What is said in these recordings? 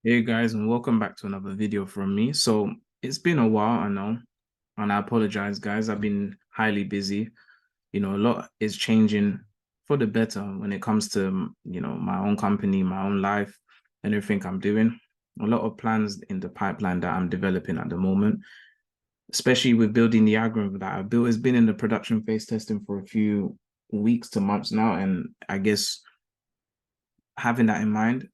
Hey guys, and welcome back to another video from me. So it's been a while, I know, and I apologize, guys. I've been highly busy. A lot is changing for the better when it comes to, my own company, my own life, and everything I'm doing. A lot of plans in the pipeline that I'm developing at the moment, especially with building the algorithm that I built. Has been in the production phase testing for a few weeks to months now, and I guess having that in mind,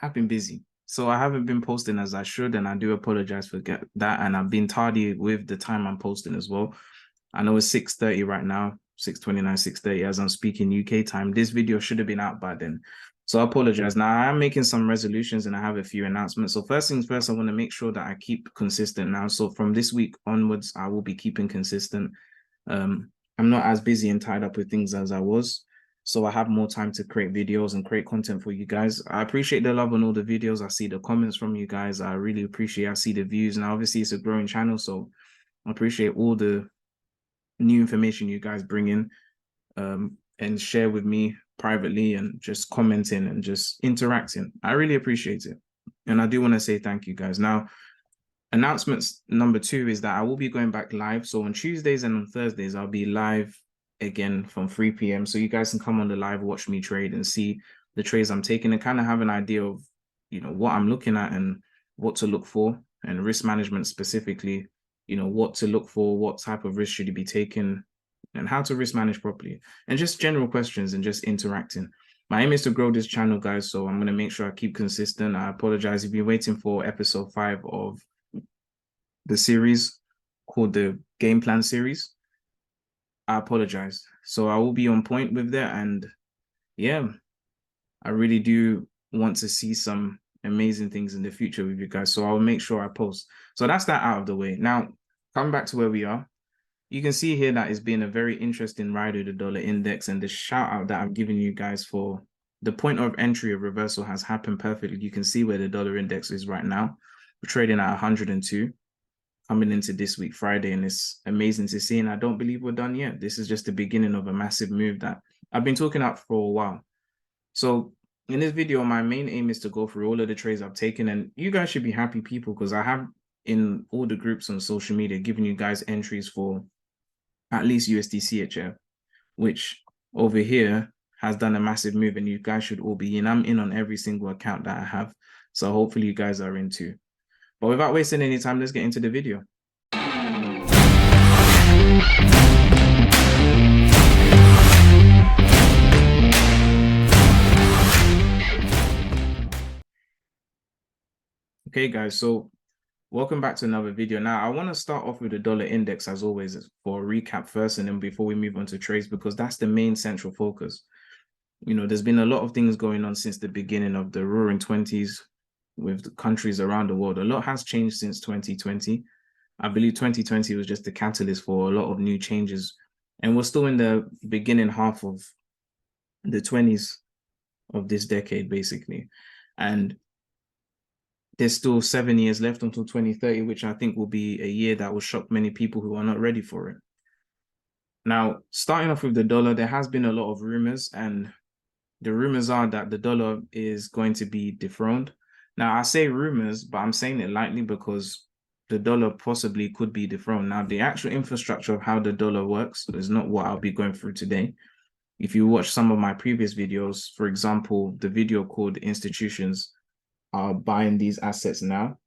I've been busy. So I haven't been posting as I should, and I do apologize for that. And I've been tardy with the time I'm posting as well. I know it's 6:30 right now, 6:29, 6:30 as I'm speaking UK time. This video should have been out by then. So I apologize. Now I am making some resolutions and I have a few announcements. So first things first, I want to make sure that I keep consistent now. So from this week onwards, I will be keeping consistent. I'm not as busy and tied up with things as I was. So I have more time to create videos and create content for you guys. I appreciate the love on all the videos. I see the comments from you guys. I really appreciate. I see the views. Now, obviously, it's a growing channel, so I appreciate all the new information you guys bring in and share with me privately and just commenting and just interacting. I really appreciate it. And I do want to say thank you guys. Now, announcements number two is that I will be going back live. So on Tuesdays and on Thursdays, I'll be live again from 3 p.m. So you guys can come on the live, watch me trade and see the trades I'm taking and kind of have an idea of, what I'm looking at and what to look for and risk management specifically, what to look for, what type of risk should you be taking and how to risk manage properly and just general questions and just interacting. My aim is to grow this channel, guys. So I'm going to make sure I keep consistent. I apologize if you're waiting for episode 5 of the series called the game plan series. I apologize. So I will be on point with that. And yeah, I really do want to see some amazing things in the future with you guys. So I'll make sure I post. So that's that out of the way. Now, coming back to where we are, you can see here that it's been a very interesting ride of the dollar index and the shout out that I'm giving you guys for the point of entry of reversal has happened perfectly. You can see where the dollar index is right now. We're trading at 102 coming into this week, Friday, and it's amazing to see. And I don't believe we're done yet. This is just the beginning of a massive move that I've been talking about for a while. So in this video, my main aim is to go through all of the trades I've taken, and you guys should be happy people because I have in all the groups on social media given you guys entries for at least USD CHF, which over here has done a massive move, and you guys should all be in. I'm in on every single account that I have. So hopefully you guys are in too. But without wasting any time, let's get into the video. Okay, guys, so welcome back to another video. Now, I want to start off with the dollar index as always for a recap first, and then before we move on to trades, because that's the main central focus. There's been a lot of things going on since the beginning of the Roaring 20s with countries around the world. A lot has changed since 2020. I believe 2020 was just the catalyst for a lot of new changes. And we're still in the beginning half of the 20s of this decade, basically. And there's still 7 years left until 2030, which I think will be a year that will shock many people who are not ready for it. Now, starting off with the dollar, there has been a lot of rumors, and the rumors are that the dollar is going to be dethroned. Now, I say rumors, but I'm saying it lightly because the dollar possibly could be dethroned. Now, the actual infrastructure of how the dollar works is not what I'll be going through today. If you watch some of my previous videos, for example, the video called Institutions Are Buying These Assets Now,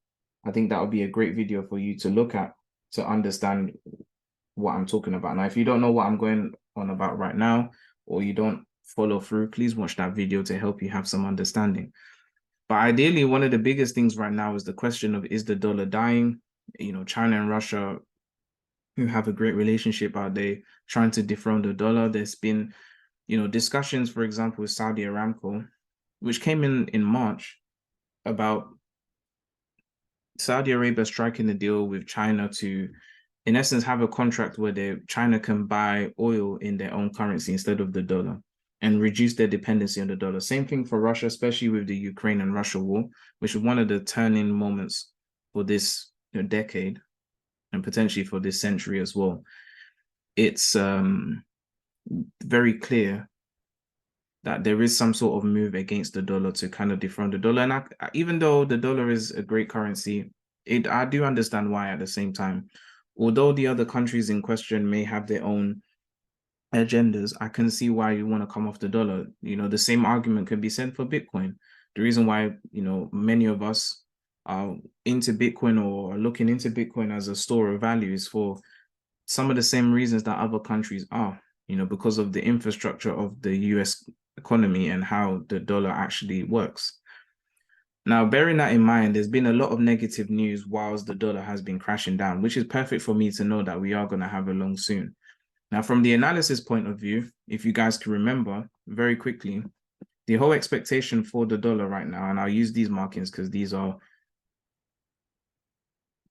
I think that would be a great video for you to look at to understand what I'm talking about. Now, if you don't know what I'm going on about right now, or you don't follow through, please watch that video to help you have some understanding. But ideally, one of the biggest things right now is the question of, is the dollar dying? China and Russia, who have a great relationship, are they trying to dethrone the dollar? There's been, discussions, for example, with Saudi Aramco, which came in March, about Saudi Arabia striking a deal with China to, in essence, have a contract where China can buy oil in their own currency instead of the dollar and reduce their dependency on the dollar. Same thing for Russia, especially with the Ukraine and Russia war, which is one of the turning moments for this decade and potentially for this century as well. It's very clear that there is some sort of move against the dollar to kind of dethrone the dollar. And even though the dollar is a great currency, I do understand why at the same time. Although the other countries in question may have their own agendas, I can see why you want to come off the dollar. The same argument could be said for Bitcoin. The reason why, many of us are into Bitcoin or are looking into Bitcoin as a store of value is for some of the same reasons that other countries are, because of the infrastructure of the US economy and how the dollar actually works. Now, bearing that in mind, there's been a lot of negative news whilst the dollar has been crashing down, which is perfect for me to know that we are going to have a long soon. Now, from the analysis point of view, if you guys can remember very quickly, the whole expectation for the dollar right now, and I'll use these markings because these are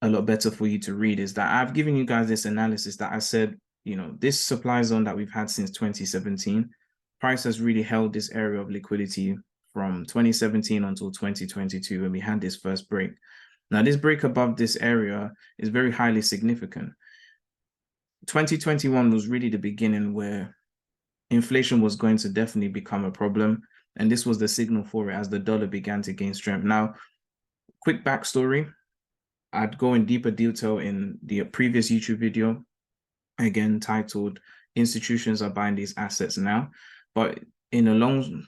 a lot better for you to read, is that I've given you guys this analysis that I said, this supply zone that we've had since 2017, price has really held this area of liquidity from 2017 until 2022 when we had this first break. Now, this break above this area is very highly significant. 2021 was really the beginning where inflation was going to definitely become a problem. And this was the signal for it as the dollar began to gain strength. Now, quick backstory. I'd go in deeper detail in the previous YouTube video, again, titled Institutions Are Buying These Assets Now. But in a long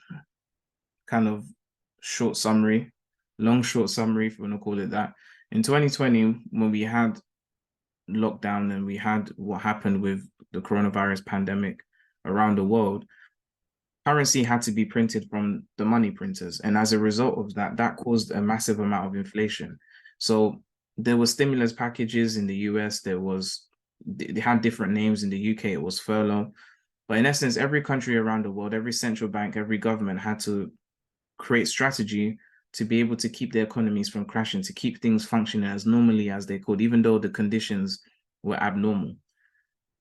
short summary, if we want to call it that, in 2020, when we had lockdown and we had what happened with the coronavirus pandemic around the world, currency had to be printed from the money printers. And as a result of that, that caused a massive amount of inflation. So there were stimulus packages in the US. They had different names. In the UK, it was furlough. But in essence, every country around the world, every central bank, every government had to create strategy to be able to keep their economies from crashing, to keep things functioning as normally as they could, even though the conditions were abnormal.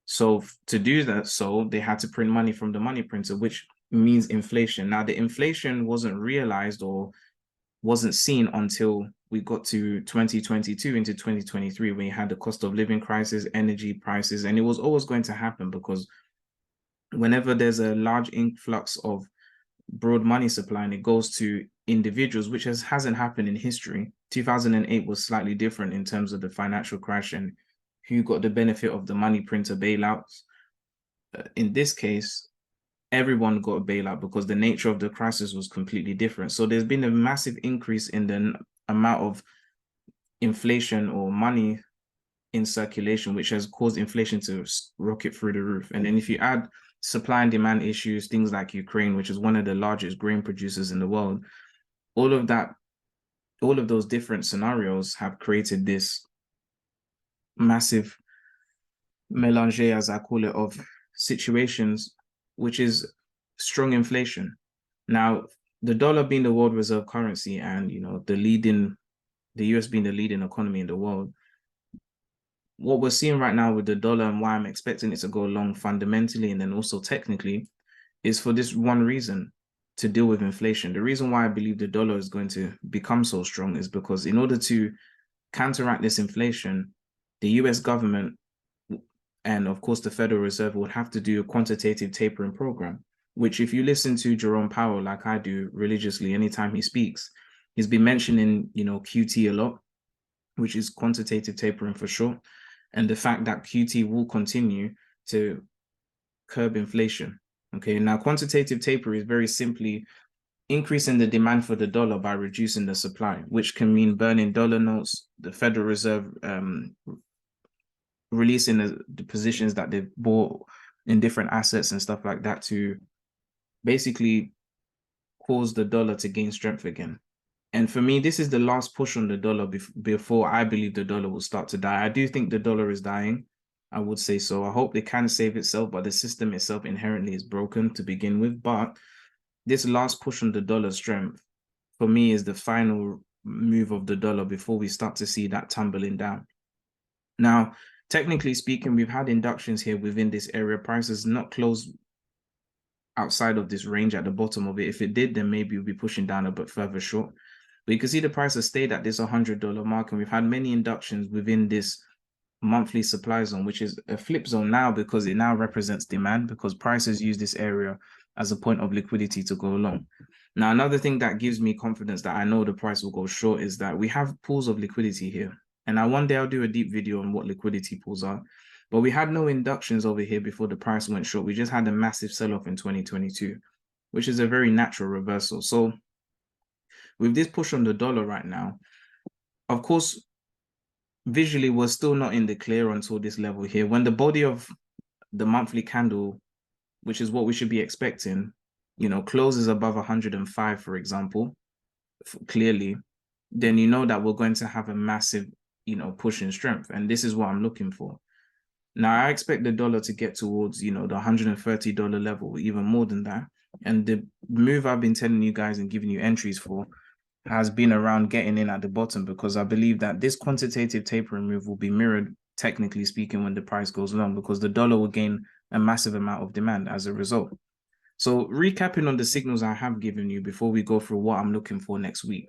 So to do that, they had to print money from the money printer, which means inflation. Now, the inflation wasn't realized or wasn't seen until we got to 2022 into 2023, when you had the cost of living crisis, energy prices, and it was always going to happen because whenever there's a large influx of broad money supply and it goes to individuals, which hasn't happened in history. 2008 was slightly different in terms of the financial crash and who got the benefit of the money printer bailouts. In this case, everyone got a bailout because the nature of the crisis was completely different. So there's been a massive increase in the amount of inflation or money in circulation, which has caused inflation to rocket through the roof. And then if you add supply and demand issues, things like Ukraine, which is one of the largest grain producers in the world, all of those different scenarios have created this massive melange, as I call it, of situations, which is strong inflation. Now, the dollar being the world reserve currency and, the US being the leading economy in the world, what we're seeing right now with the dollar and why I'm expecting it to go long fundamentally and then also technically is for this one reason: to deal with inflation. The reason why I believe the dollar is going to become so strong is because in order to counteract this inflation, the US government and of course the Federal Reserve would have to do a quantitative tapering program, which if you listen to Jerome Powell, like I do religiously anytime he speaks, he's been mentioning, QT a lot, which is quantitative tapering for short, and the fact that QT will continue to curb inflation. Okay, now quantitative taper is very simply increasing the demand for the dollar by reducing the supply, which can mean burning dollar notes, the Federal Reserve releasing the positions that they've bought in different assets and stuff like that to basically cause the dollar to gain strength again. And for me, this is the last push on the dollar before I believe the dollar will start to die. I do think the dollar is dying. I would say so. I hope it can save itself, but the system itself inherently is broken to begin with. But this last push on the dollar strength, for me, is the final move of the dollar before we start to see that tumbling down. Now, technically speaking, we've had inductions here within this area. Prices not close outside of this range at the bottom of it. If it did, then maybe we'll be pushing down a bit further short. But you can see the price has stayed at this $100 mark, and we've had many inductions within this monthly supply zone, which is a flip zone now because it now represents demand, because prices use this area as a point of liquidity to go long. Now, another thing that gives me confidence that I know the price will go short is that we have pools of liquidity here. And one day I'll do a deep video on what liquidity pools are. But we had no inductions over here before the price went short. We just had a massive sell-off in 2022, which is a very natural reversal. So with this push on the dollar right now, of course, visually, we're still not in the clear until this level here. When the body of the monthly candle, which is what we should be expecting, closes above 105, for example, clearly, then you know that we're going to have a massive, push in strength. And this is what I'm looking for. Now, I expect the dollar to get towards, the $130 level, even more than that. And the move I've been telling you guys and giving you entries for has been around getting in at the bottom, because I believe that this quantitative tapering move will be mirrored, technically speaking, when the price goes long, because the dollar will gain a massive amount of demand as a result. So recapping on the signals I have given you before we go through what I'm looking for next week.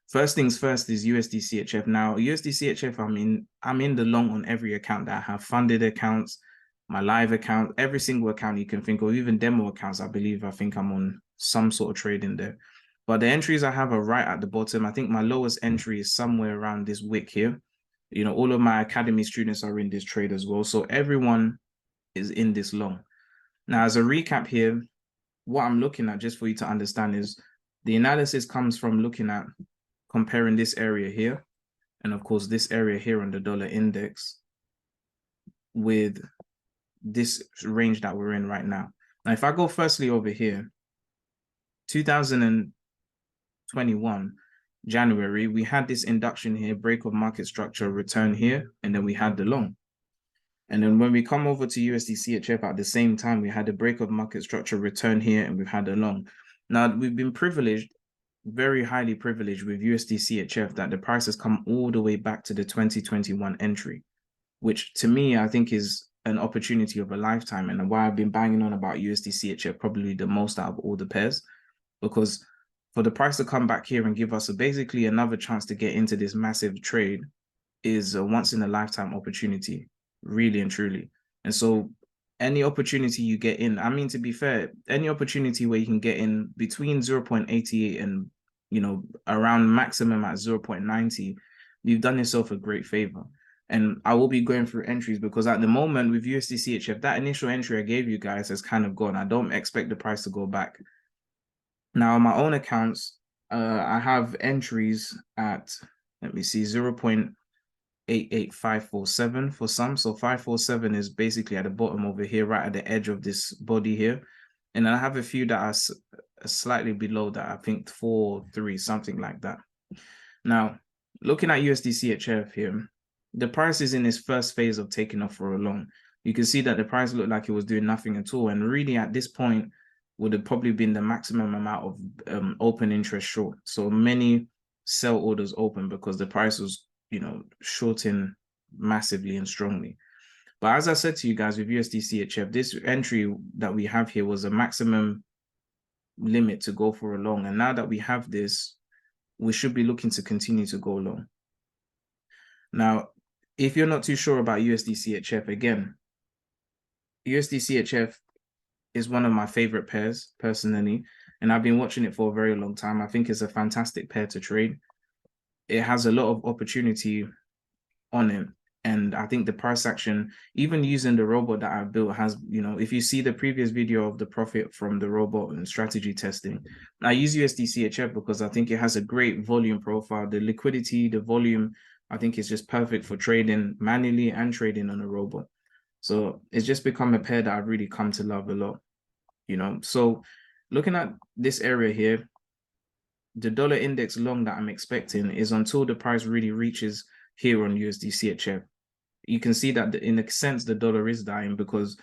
First things first is USD CHF. Now, USD CHF, I'm in the long on every account that I have, funded accounts, my live account, every single account you can think of, even demo accounts. I think I'm on some sort of trade in there. But the entries I have are right at the bottom. I think my lowest entry is somewhere around this wick here. All of my academy students are in this trade as well. So everyone is in this long. Now, as a recap here, what I'm looking at, just for you to understand, is the analysis comes from looking at comparing this area here, and of course this area here on the dollar index, with this range that we're in right now. Now, if I go firstly over here, 2021 January, we had this induction here, break of market structure, return here, and then we had the long. And then when we come over to USD CHF at the same time, we had a break of market structure, return here, and we've had a long. Now, we've been privileged, very highly privileged with USD CHF, that the price has come all the way back to the 2021 entry, which to me, I think is an opportunity of a lifetime, and why I've been banging on about USD CHF probably the most out of all the pairs, because for the price to come back here and give us basically another chance to get into this massive trade is a once in a lifetime opportunity, really and truly. And so any opportunity you get in, to be fair, any opportunity where you can get in between 0.88 and, around maximum at 0.90, you've done yourself a great favor. And I will be going through entries, because at the moment with USD CHF, that initial entry I gave you guys has kind of gone. I don't expect the price to go back. Now, on my own accounts, I have entries at, let me see, 0.88547 for some. So 547 is basically at the bottom over here, right at the edge of this body here. And I have a few that are slightly below that, I think 4.3, something like that. Now, looking at USD CHF here, the price is in its first phase of taking off for a long. You can see that the price looked like it was doing nothing at all. And really at this point would have probably been the maximum amount of open interest short. So many sell orders open because the price was, shorting massively and strongly. But as I said to you guys, with USD CHF, this entry that we have here was a maximum limit to go for a long. And now that we have this, we should be looking to continue to go long. Now, if you're not too sure about USD CHF, again, USD CHF is one of my favorite pairs personally, and I've been watching it for a very long time. I think it's a fantastic pair to trade. It has a lot of opportunity on it, and I think the price action, even using the robot that I built, has, if you see the previous video of the profit from the robot and strategy testing, I use USD CHF because I think it has a great volume profile. The liquidity, the volume, I think is just perfect for trading manually and trading on a robot. So it's just become a pair that I've really come to love a lot, So looking at this area here, the dollar index long that I'm expecting is until the price really reaches here on USD CHF. You can see that in a sense, the dollar is dying, because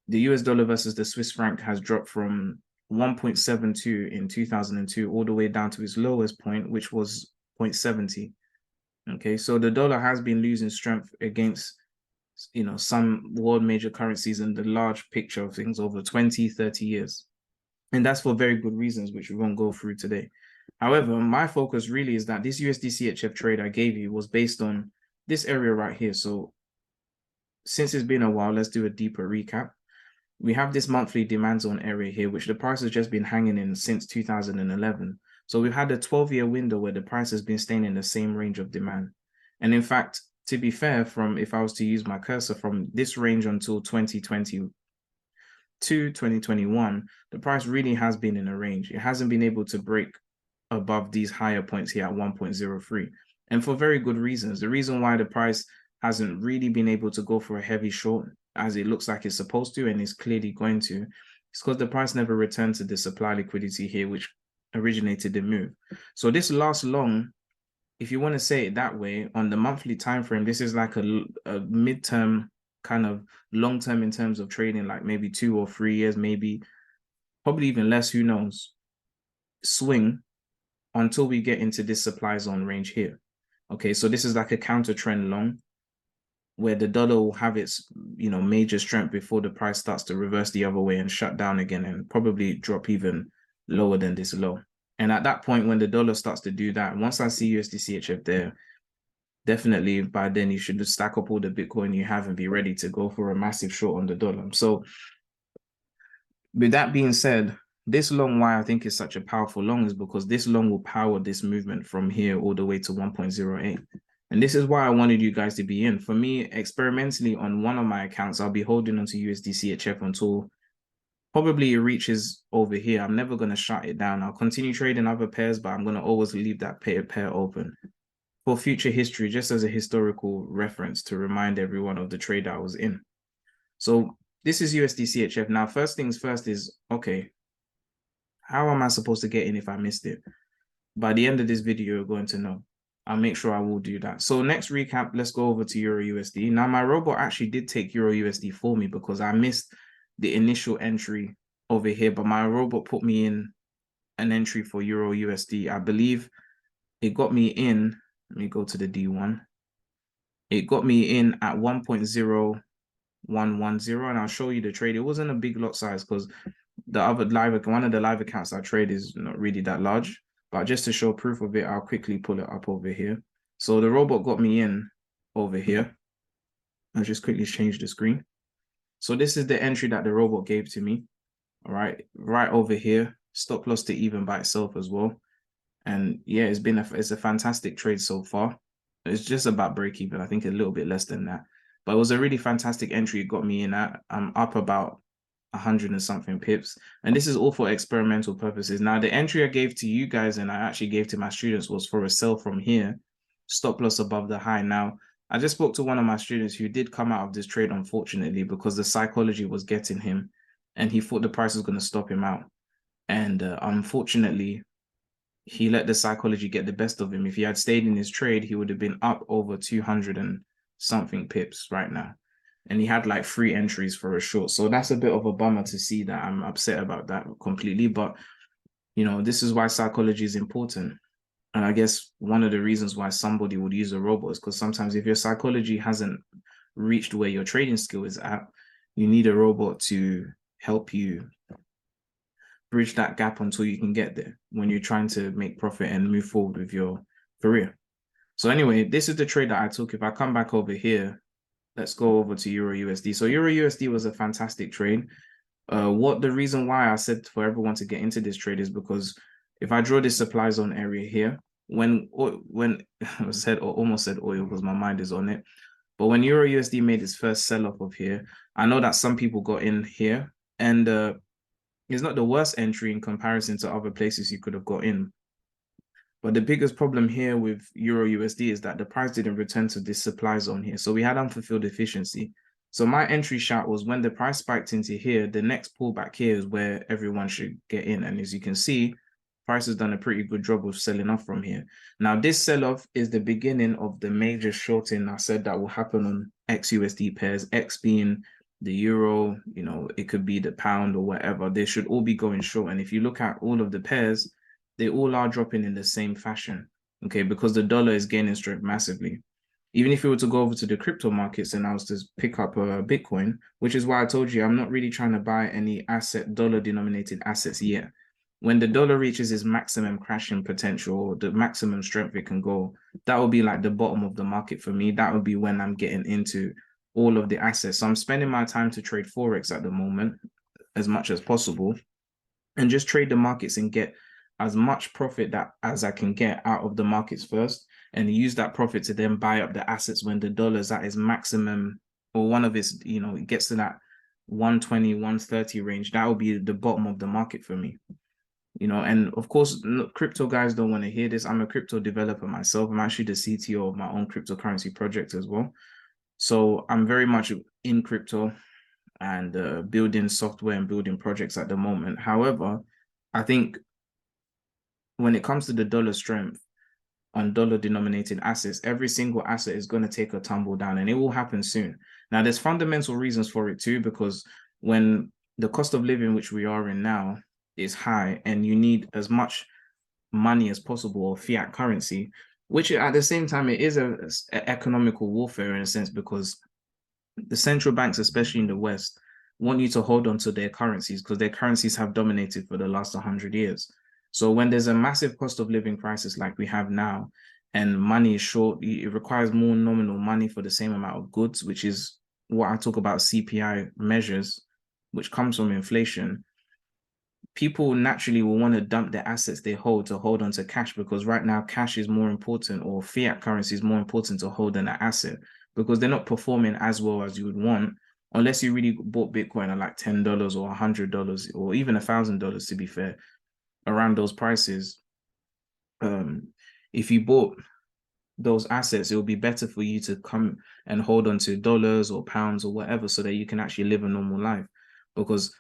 the US dollar versus the Swiss franc has dropped from 1.72 in 2002 all the way down to its lowest point, which was 0.70. Okay, so the dollar has been losing strength against, some world major currencies in the large picture of things over 20, 30 years. And that's for very good reasons, which we won't go through today. However, my focus really is that this USD CHF trade I gave you was based on this area right here. So since it's been a while, let's do a deeper recap. we have this monthly demand zone area here, which the price has just been hanging in since 2011. So we've had a 12-year window where the price has been staying in the same range of demand. And in fact, to be fair, from if I was to use my cursor from this range until 2020 to 2021, the price really has been in a range. It hasn't been able to break above these higher points here at 1.03. And for very good reasons. The reason why the price hasn't really been able to go for a heavy short as it looks like it's supposed to and is clearly going to, is because the price never returned to the supply liquidity here, which originated the move. So this last long, if you want to say it that way, on the monthly time frame, this is like a midterm kind of long term in terms of trading, like maybe 2 or 3 years, maybe probably even less, who knows, swing until we get into this supply zone range here. Okay, so this is like a counter trend long where the dollar will have its, major strength before the price starts to reverse the other way and shut down again and probably drop even lower than this low. And at that point, when the dollar starts to do that, once I see USD CHF there, definitely by then you should just stack up all the Bitcoin you have and be ready to go for a massive short on the dollar. So with that being said, this long, why I think is such a powerful long is because this long will power this movement from here all the way to 1.08. And this is why I wanted you guys to be in. For me, experimentally on one of my accounts, I'll be holding onto USD CHF until probably it reaches over here. I'm never going to shut it down. I'll continue trading other pairs, but I'm going to always leave that pair open for future history, just as a historical reference to remind everyone of the trade I was in. So this is USD CHF. Now, first things first is, okay, how am I supposed to get in if I missed it? By the end of this video, you're going to know. I'll make sure I will do that. So next recap, let's go over to Euro USD. Now, my robot actually did take Euro USD for me because I missed the initial entry over here, but my robot put me in an entry for Euro USD. I believe it got me in. Let me go to the D1. It got me in at 1.0110, and I'll show you the trade. It wasn't a big lot size because one of the live accounts I trade is not really that large. But just to show proof of it, I'll quickly pull it up over here. So the robot got me in over here. I'll just quickly change the screen. So this is the entry that the robot gave to me. All right, right over here. Stop loss to even by itself as well. And yeah, it's a fantastic trade so far. It's just about break even. I think a little bit less than that. But it was a really fantastic entry it got me in at. I'm up about 100 and something pips, and this is all for experimental purposes. Now, the entry I gave to you guys and I actually gave to my students was for a sell from here, stop loss above the high. Now, I just spoke to one of my students who did come out of this trade, unfortunately, because the psychology was getting him and he thought the price was going to stop him out. And unfortunately, he let the psychology get the best of him. If he had stayed in his trade, he would have been up over 200 and something pips right now. And he had like 3 entries for a short. So that's a bit of a bummer to see that. I'm upset about that completely. But, this is why psychology is important. And I guess one of the reasons why somebody would use a robot is because sometimes if your psychology hasn't reached where your trading skill is at, you need a robot to help you bridge that gap until you can get there when you're trying to make profit and move forward with your career. So anyway, this is the trade that I took. If I come back over here, let's go over to Euro USD. So Euro USD was a fantastic trade. The reason why I said for everyone to get into this trade is because if I draw this supply zone area here, when I said or almost said oil because my mind is on it, but when Euro USD made its first sell-off of here, I know that some people got in here, and it's not the worst entry in comparison to other places you could have got in. But the biggest problem here with Euro USD is that the price didn't return to this supply zone here. So we had unfulfilled efficiency. So my entry shout was when the price spiked into here, the next pullback here is where everyone should get in. And as you can see, price has done a pretty good job of selling off from here. Now, this sell-off is the beginning of the major shorting I said that will happen on XUSD pairs, X being the euro, it could be the pound or whatever. They should all be going short. And if you look at all of the pairs, they all are dropping in the same fashion, okay, because the dollar is gaining strength massively. Even if you were to go over to the crypto markets and I was to pick up a Bitcoin, which is why I told you I'm not really trying to buy any dollar-denominated assets yet. When the dollar reaches its maximum crashing potential, or the maximum strength it can go, that will be like the bottom of the market for me. That would be when I'm getting into all of the assets. So I'm spending my time to trade Forex at the moment as much as possible and just trade the markets and get as much profit as I can get out of the markets first, and use that profit to then buy up the assets when the dollar's at its maximum, or one of its, it gets to that 120, 130 range. That will be the bottom of the market for me. And of course, crypto guys don't want to hear this. I'm a crypto developer myself. I'm actually the CTO of my own cryptocurrency project as well. So I'm very much in crypto and building software and building projects at the moment. However, I think when it comes to the dollar strength on dollar denominated assets, every single asset is going to take a tumble down, and it will happen soon. Now, there's fundamental reasons for it too, because when the cost of living, which we are in now, is high and you need as much money as possible, or fiat currency, which at the same time, it is a economical warfare in a sense, because the central banks, especially in the West, want you to hold on to their currencies because their currencies have dominated for the last 100 years. So when there's a massive cost of living crisis like we have now, and money is short, it requires more nominal money for the same amount of goods, which is what I talk about CPI measures, which comes from inflation. People naturally will want to dump their assets they hold to hold on to cash, because right now cash is more important, or fiat currency is more important to hold than an asset, because they're not performing as well as you would want, unless you really bought Bitcoin at like $10 or $100 or even $1,000, to be fair, around those prices. If you bought those assets, it will be better for you to come and hold on to dollars or pounds or whatever, so that you can actually live a normal life, because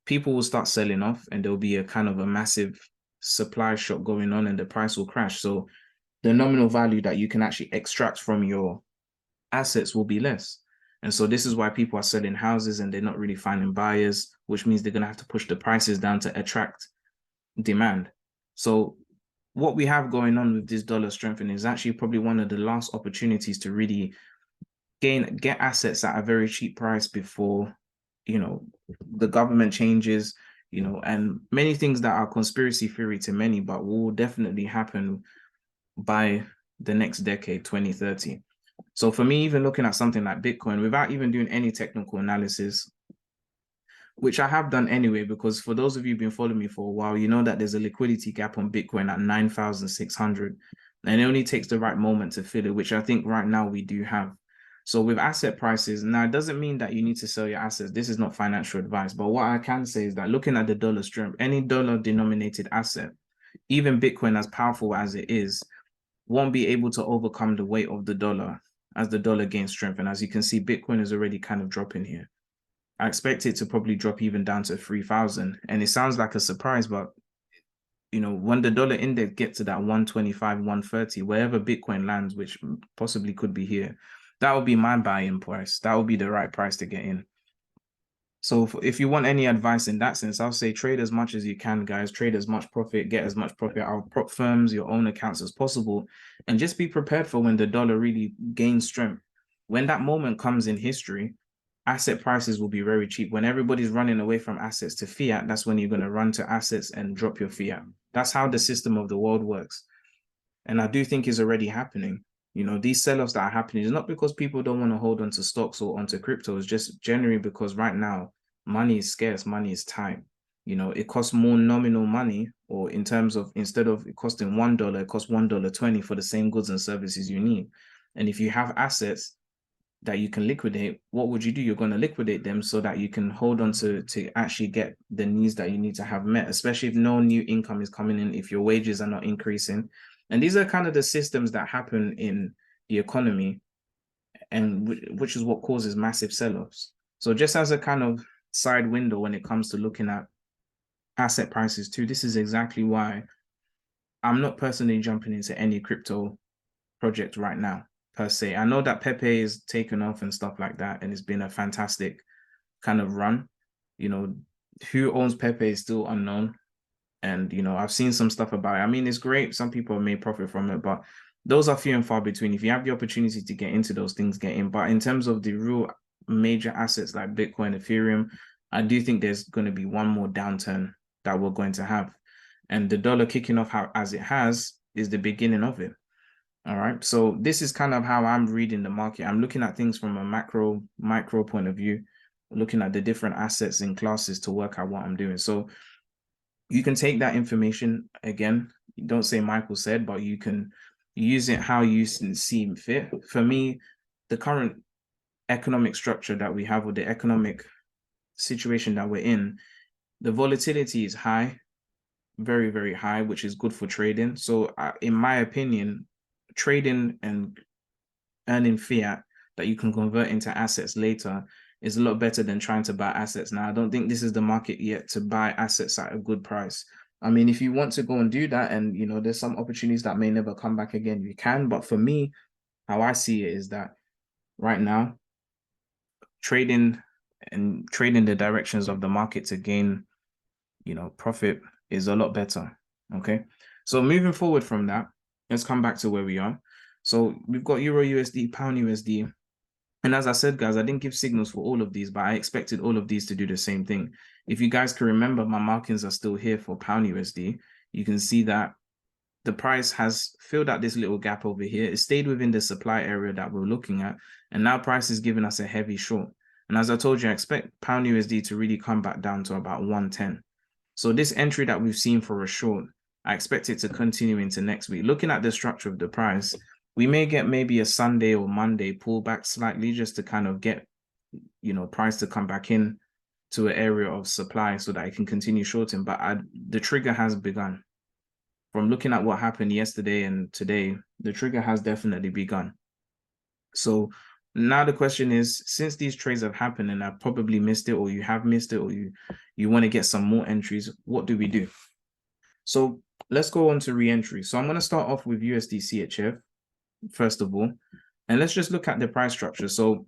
people will start selling off and there'll be a kind of a massive supply shock going on and the price will crash. So the nominal value that you can actually extract from your assets will be less. And so this is why people are selling houses and they're not really finding buyers, which means they're going to have to push the prices down to attract demand. So what we have going on with this dollar strengthening is actually probably one of the last opportunities to really get assets at a very cheap price before, the government changes, and many things that are conspiracy theory to many, but will definitely happen by the next decade, 2030. So for me, even looking at something like Bitcoin, without even doing any technical analysis, which I have done anyway, because for those of you who've been following me for a while, you know that there's a liquidity gap on Bitcoin at 9,600, and it only takes the right moment to fill it, which I think right now we do have. So with asset prices, now it doesn't mean that you need to sell your assets. This is not financial advice, but what I can say is that looking at the dollar strength, any dollar denominated asset, even Bitcoin, as powerful as it is, won't be able to overcome the weight of the dollar as the dollar gains strength. And as you can see, Bitcoin is already kind of dropping here. I expect it to probably drop even down to 3,000. And it sounds like a surprise, but when the dollar index gets to that 125, 130, wherever Bitcoin lands, which possibly could be here, that would be my buy-in price. That would be the right price to get in. So if you want any advice in that sense, I'll say trade as much as you can, guys. Trade as much profit, get as much profit out of prop firms, your own accounts as possible, and just be prepared for when the dollar really gains strength. When that moment comes in history, asset prices will be very cheap. When everybody's running away from assets to fiat, that's when you're going to run to assets and drop your fiat. That's how the system of the world works. And I do think is already happening. These sell-offs that are happening is not because people don't want to hold on to stocks or onto crypto. It's just generally because right now, money is scarce, money is tight. It costs more nominal money, or in terms of, instead of it costing $1, it costs $1.20 for the same goods and services you need. And if you have assets that you can liquidate, what would you do? You're going to liquidate them so that you can hold on to actually get the needs that you need to have met, especially if no new income is coming in, if your wages are not increasing. And these are kind of the systems that happen in the economy, and which is what causes massive sell-offs. So just as a kind of side window when it comes to looking at asset prices too, this is exactly why I'm not personally jumping into any crypto project right now, per se. I know that Pepe is taken off and stuff like that, and it's been a fantastic kind of run. Who owns Pepe is still unknown. And, I've seen some stuff about it. I mean, it's great. Some people may profit from it, but those are few and far between. If you have the opportunity to get into those things, get in. But in terms of the real major assets like Bitcoin, Ethereum, I do think there's going to be one more downturn that we're going to have. And the dollar kicking off as it has is the beginning of it. All right. So this is kind of how I'm reading the market. I'm looking at things from a micro point of view, looking at the different assets and classes to work out what I'm doing. So you can take that information again. Don't say Michael said, but you can use it how you see fit. For me, the current economic structure that we have, or the economic situation that we're in, the volatility is high, very, very high, which is good for trading. So in my opinion, trading and earning fiat that you can convert into assets later is a lot better than trying to buy assets now. I don't think this is the market yet to buy assets at a good price. I mean, if you want to go and do that, and there's some opportunities that may never come back again, you can. But for me, how I see it is that right now, trading the directions of the market to gain, profit is a lot better. Okay. So moving forward from that, let's come back to where we are. So we've got Euro USD, Pound USD. And as I said, guys, I didn't give signals for all of these, but I expected all of these to do the same thing. If you guys can remember, my markings are still here for Pound USD. You can see that the price has filled out this little gap over here. It stayed within the supply area that we're looking at. And now price is giving us a heavy short. And as I told you, I expect Pound USD to really come back down to about 110. So this entry that we've seen for a short, I expect it to continue into next week. Looking at the structure of the price, we may get maybe a Sunday or Monday pullback slightly just to kind of get, price to come back in to an area of supply so that it can continue shorting. But the trigger has begun. From looking at what happened yesterday and today, the trigger has definitely begun. So now the question is, since these trades have happened and I've probably missed it, or you have missed it, or you want to get some more entries, what do we do? So let's go on to re-entry. So I'm going to start off with USD CHF, first of all, and let's just look at the price structure. So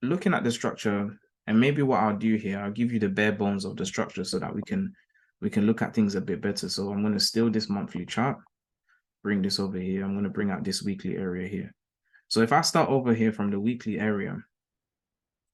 looking at the structure, and maybe what I'll do here, I'll give you the bare bones of the structure so that we can look at things a bit better. So I'm going to steal this monthly chart, bring this over here. I'm going to bring out this weekly area here. So if I start over here from the weekly area,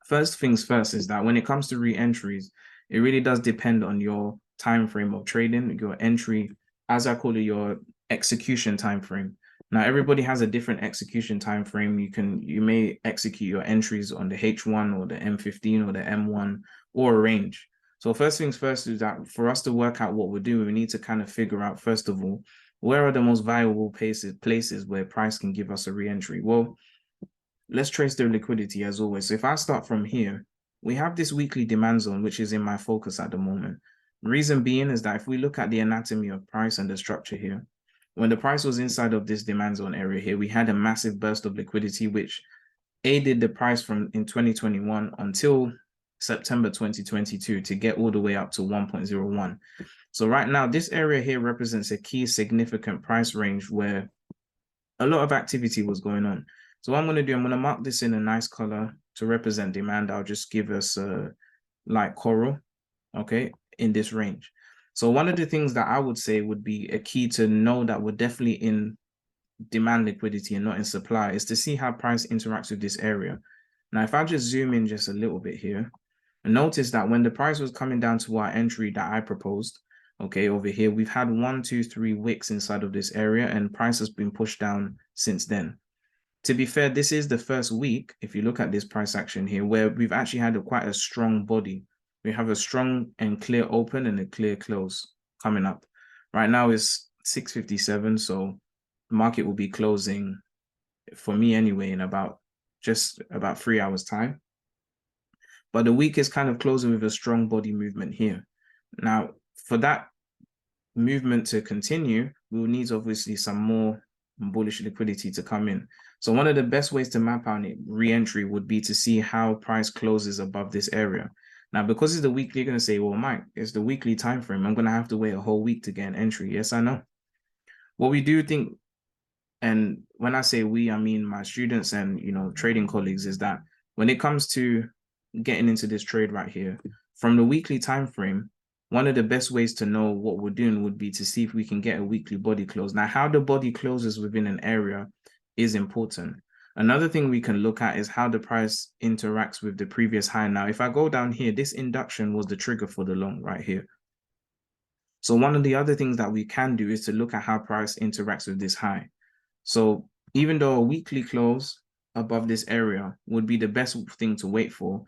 first things first is that when it comes to re-entries, it really does depend on your time frame of trading, your entry, as I call it, your execution time frame. Now, everybody has a different execution time frame. You may execute your entries on the H1 or the M15 or the M1 or a range. So first things first is that for us to work out what we're doing, we need to kind of figure out, first of all, where are the most valuable places where price can give us a re-entry? Well, let's trace the liquidity as always. So if I start from here, we have this weekly demand zone, which is in my focus at the moment. Reason being is that if we look at the anatomy of price and the structure here, when the price was inside of this demand zone area here, we had a massive burst of liquidity, which aided the price from in 2021 until September 2022 to get all the way up to 1.01. So right now, this area here represents a key significant price range where a lot of activity was going on. So what I'm going to do, I'm going to mark this in a nice color to represent demand. I'll just give us a light coral, okay, in this range. So one of the things that I would say would be a key to know that we're definitely in demand liquidity and not in supply is to see how price interacts with this area. Now, if I just zoom in just a little bit here, and notice that when the price was coming down to our entry that I proposed, okay, over here, we've had 1, 2, 3 wicks inside of this area, and price has been pushed down since then. To be fair, this is the first week, if you look at this price action here, where we've actually had quite a strong body. We have a strong and clear open and a clear close coming up. Right now is 6:57, so the market will be closing, for me anyway, in just about 3 hours time. But the week is kind of closing with a strong body movement here. Now, for that movement to continue, we will need obviously some more bullish liquidity to come in. So one of the best ways to map out re-entry would be to see how price closes above this area. Now, because it's the weekly, you're going to say, well, Mike, it's the weekly time frame. I'm going to have to wait a whole week to get an entry. Yes, I know. What we do think, and when I say we, I mean my students and, trading colleagues, is that when it comes to getting into this trade right here, from the weekly time frame, one of the best ways to know what we're doing would be to see if we can get a weekly body close. Now, how the body closes within an area is important. Another thing we can look at is how the price interacts with the previous high. Now, if I go down here, this induction was the trigger for the long right here. So one of the other things that we can do is to look at how price interacts with this high. So even though a weekly close above this area would be the best thing to wait for,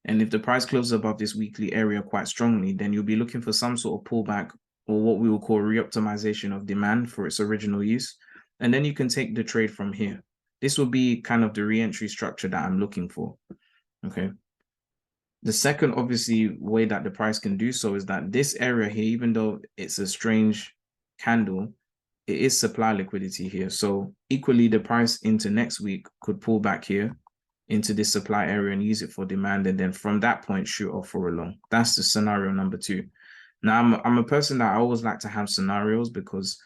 and if the price closes above this weekly area quite strongly, then you'll be looking for some sort of pullback or what we will call reoptimization of demand for its original use. And then you can take the trade from here. This will be kind of the re-entry structure that I'm looking for. Okay. The second, obviously, way that the price can do so is that this area here, even though it's a strange candle, it is supply liquidity here. So equally, the price into next week could pull back here into this supply area and use it for demand. And then from that point, shoot off for a long. That's the scenario number two. Now, I'm a person that I always like to have scenarios because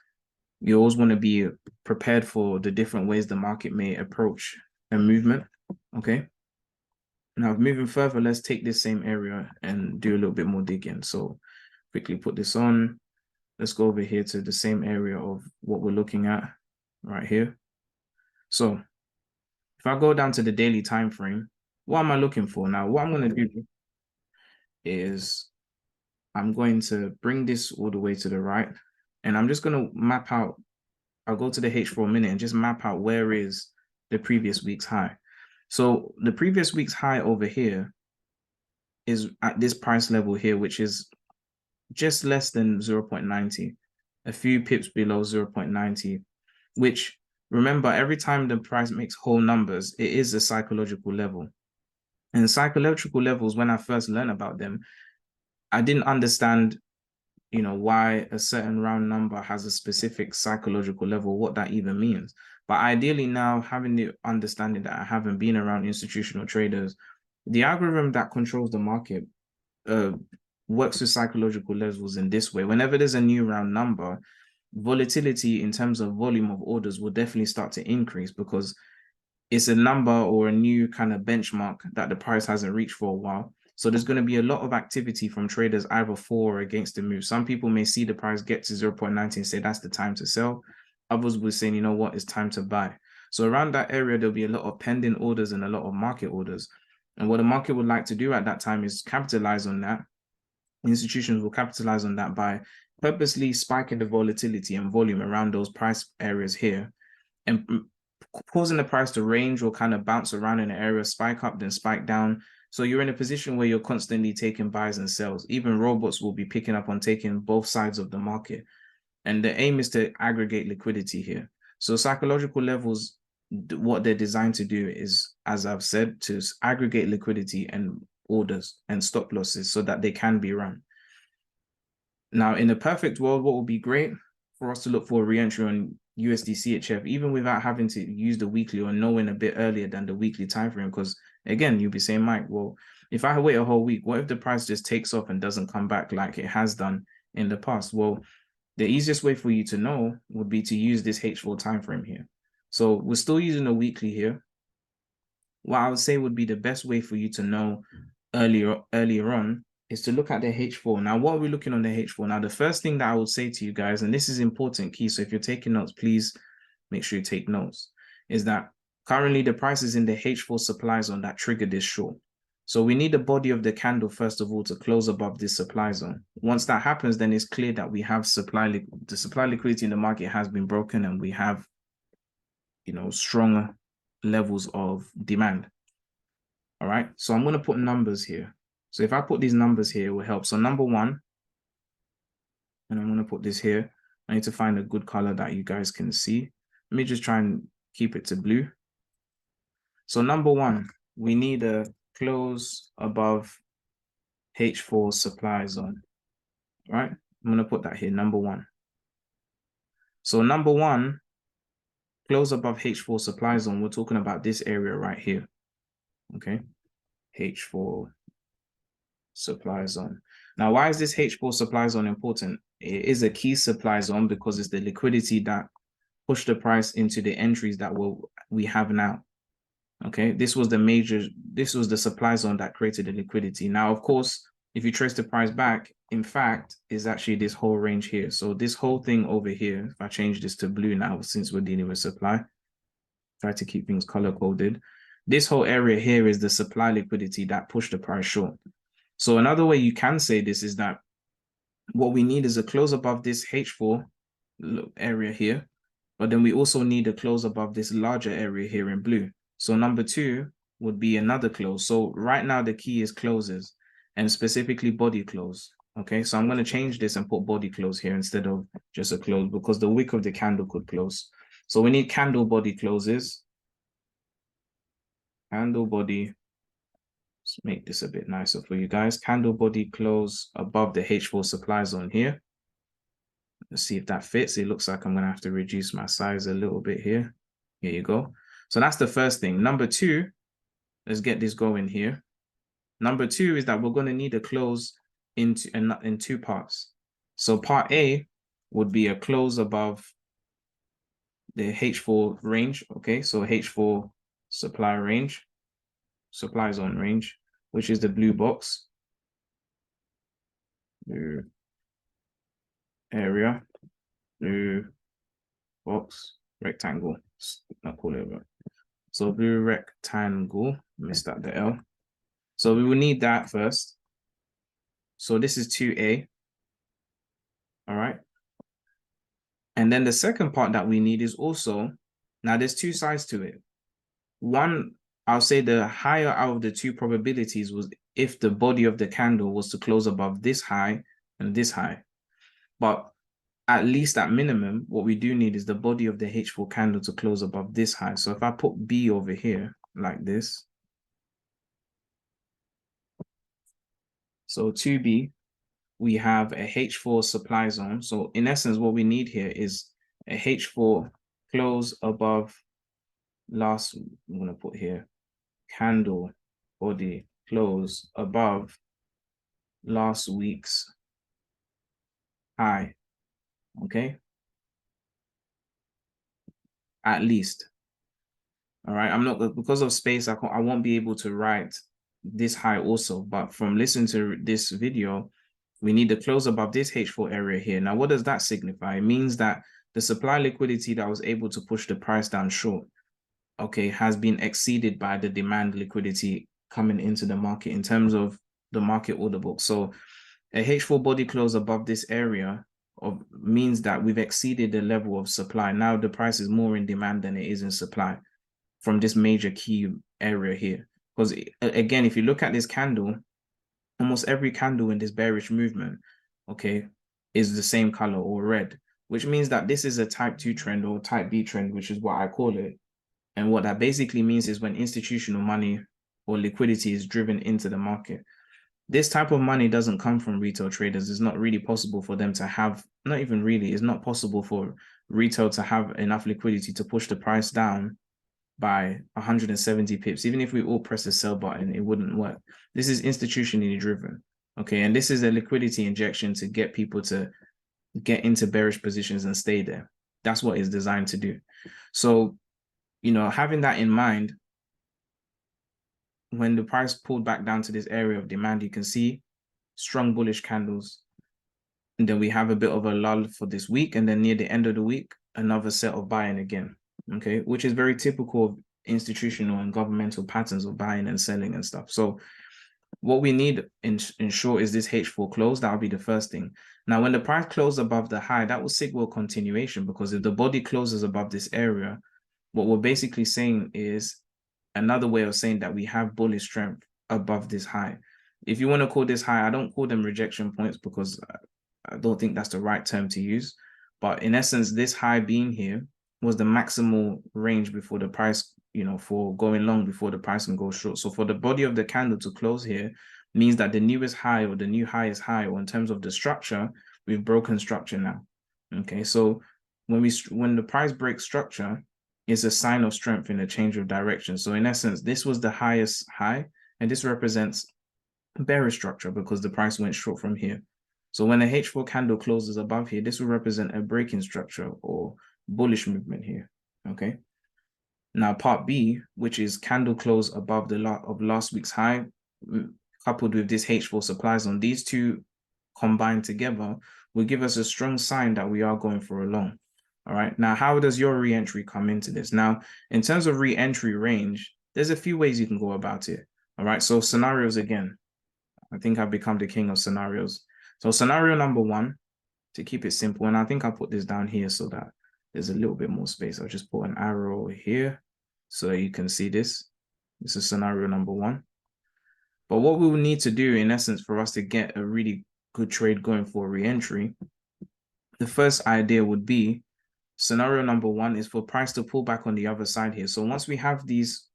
you always want to be prepared for the different ways the market may approach a movement. Okay. Now, moving further, let's take this same area and do a little bit more digging. So quickly put this on. Let's go over here to the same area of what we're looking at right here. So if I go down to the daily time frame, what am I looking for? Now, what I'm going to do is I'm going to bring this all the way to the right, and I'm just going to map out. I'll go to the H4 minute and just map out where is the previous week's high. So the previous week's high over here is at this price level here, which is just less than 0.90, a few pips below 0.90, which, remember, every time the price makes whole numbers, it is a psychological level. And psychological levels, when I first learned about them, I didn't understand, why a certain round number has a specific psychological level, what that even means. But ideally now, having the understanding that I haven't been around institutional traders, the algorithm that controls the market works with psychological levels in this way. Whenever there's a new round number, volatility in terms of volume of orders will definitely start to increase because it's a number or a new kind of benchmark that the price hasn't reached for a while. So there's going to be a lot of activity from traders either for or against the move. Some people may see the price get to 0.90 and say that's the time to sell. Others will say, you know what, it's time to buy. So around that area, there'll be a lot of pending orders and a lot of market orders. And what the market would like to do at that time is capitalize on that. Institutions will capitalize on that by purposely spiking the volatility and volume around those price areas here and causing the price to range or kind of bounce around in an area, spike up, then spike down. So you're in a position where you're constantly taking buys and sells. Even robots will be picking up on taking both sides of the market. And the aim is to aggregate liquidity here. So psychological levels, what they're designed to do is, as I've said, to aggregate liquidity and orders and stop losses so that they can be run. Now, in a perfect world, what would be great for us to look for a re-entry on USD CHF, even without having to use the weekly or knowing a bit earlier than the weekly time frame. Because again, you'll be saying, Mike, well, if I wait a whole week, what if the price just takes off and doesn't come back like it has done in the past? Well, the easiest way for you to know would be to use this H4 time frame here. So we're still using a weekly here. What I would say would be the best way for you to know earlier on is to look at the H4. Now, what are we looking on the H4? Now, the first thing that I would say to you guys, and this is important key, so if you're taking notes, please make sure you take notes, is that currently the price is in the H4 supply zone that triggered this short. So we need the body of the candle, first of all, to close above this supply zone. Once that happens, then it's clear that we have the supply liquidity in the market has been broken and we have, stronger levels of demand. All right, so I'm going to put numbers here. So if I put these numbers here, it will help. So number one, and I'm going to put this here. I need to find a good color that you guys can see. Let me just try and keep it to blue. So number one, we need a close above H4 supply zone. All right, I'm going to put that here, number one. So number one, close above H4 supply zone, we're talking about this area right here. Okay, H4 supply zone. Now, why is this H4 supply zone important? It is a key supply zone because it's the liquidity that pushed the price into the entries that we have now. Okay, this was the supply zone that created the liquidity. Now, of course, if you trace the price back, in fact, is actually this whole range here. So this whole thing over here, if I change this to blue now, since we're dealing with supply, try to keep things color coded. This whole area here is the supply liquidity that pushed the price short. So another way you can say this is that what we need is a close above this H4 area here. But then we also need a close above this larger area here in blue. So number 2 would be another close. So right now the key is closes, and specifically body close. Okay, so I'm going to change this and put body close here instead of just a close, because the wick of the candle could close. So we need candle body closes. Candle body. Let's make this a bit nicer for you guys. Candle body close above the H4 supply zone here. Let's see if that fits. It looks like I'm going to have to reduce my size a little bit here. Here you go. So that's the first thing. Number 2, let's get this going here. Number 2 is that we're going to need a close in 2 parts. So part A would be a close above the H4 range. Okay, so H4 supply range, supply zone range, which is the blue box. Blue area, blue box, rectangle. Not call it right. So blue rectangle, missed out the L. So we will need that first. So this is 2A. All right. And then the second part that we need is also, now there's 2 sides to it. One, I'll say the higher out of the 2 probabilities was if the body of the candle was to close above this high and this high. But at least at minimum, what we do need is the body of the H4 candle to close above this high. So if I put B over here like this, so 2B, we have a H4 supply zone. So in essence, what we need here is a H4 close above last, I'm going to put here, candle body close above last week's high. Okay. At least. All right. I'm not, because of space, I won't be able to write this high also. But from listening to this video, we need to close above this H4 area here. Now, what does that signify? It means that the supply liquidity that was able to push the price down short, okay, has been exceeded by the demand liquidity coming into the market in terms of the market order book. So a H4 body close above this area means that we've exceeded the level of supply. Now the price is more in demand than it is in supply from this major key area here. Because again, if you look at this candle, almost every candle in this bearish movement, okay, is the same color or red, which means that this is a type 2 trend or type B trend, which is what I call it. And what that basically means is when institutional money or liquidity is driven into the market. This type of money doesn't come from retail traders. It's not really possible for them to have, not even really, it's not possible for retail to have enough liquidity to push the price down by 170 pips. Even if we all press the sell button, it wouldn't work. This is institutionally driven. Okay. And this is a liquidity injection to get people to get into bearish positions and stay there. That's what it's designed to do. So, you know, having that in mind, when the price pulled back down to this area of demand, you can see strong bullish candles. And then we have a bit of a lull for this week. And then near the end of the week, another set of buying again. Okay, which is very typical of institutional and governmental patterns of buying and selling and stuff. So what we need in short is this H4 close. That'll be the first thing. Now, when the price closed above the high, that will signal continuation, because if the body closes above this area, what we're basically saying is another way of saying that we have bullish strength above this high. If you want to call this high, I don't call them rejection points because I don't think that's the right term to use. But in essence, this high being here was the maximal range before the price, you know, for going long before the price can go short. So for the body of the candle to close here means that the newest high or the new highest high, or in terms of the structure, we've broken structure now. Okay, so when the price breaks structure, is a sign of strength in a change of direction. So in essence, this was the highest high, and this represents bearish structure because the price went short from here. So when a H4 candle closes above here, this will represent a breaking structure or bullish movement here. Okay. Now part B, which is candle close above the last week's high, coupled with this H4 supply zone, these two combined together will give us a strong sign that we are going for a long. All right. Now, how does your re-entry come into this? Now, in terms of re-entry range, there's a few ways you can go about it. All right. So scenarios again. I think I've become the king of scenarios. So scenario number 1, to keep it simple, and I think I'll put this down here so that there's a little bit more space. I'll just put an arrow here so that you can see this. This is scenario number 1. But what we will need to do, in essence, for us to get a really good trade going for re-entry, the first idea would be scenario number 1 is for price to pull back on the other side here. So once we have these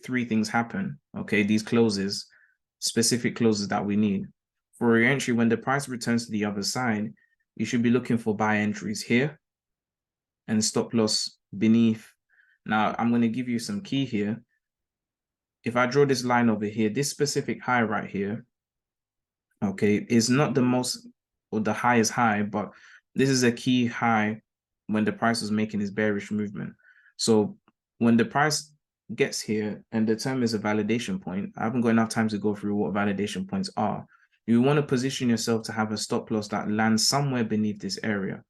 three things happen, okay, these closes, specific closes that we need for re-entry, when the price returns to the other side, you should be looking for buy entries here and stop loss beneath. Now, I'm going to give you some key here. If I draw this line over here, this specific high right here, okay, is not the most or the highest high, but this is a key high when the price was making this bearish movement. So when the price gets here and the term is a validation point, I haven't got enough time to go through what validation points are. You want to position yourself to have a stop loss that lands somewhere beneath this area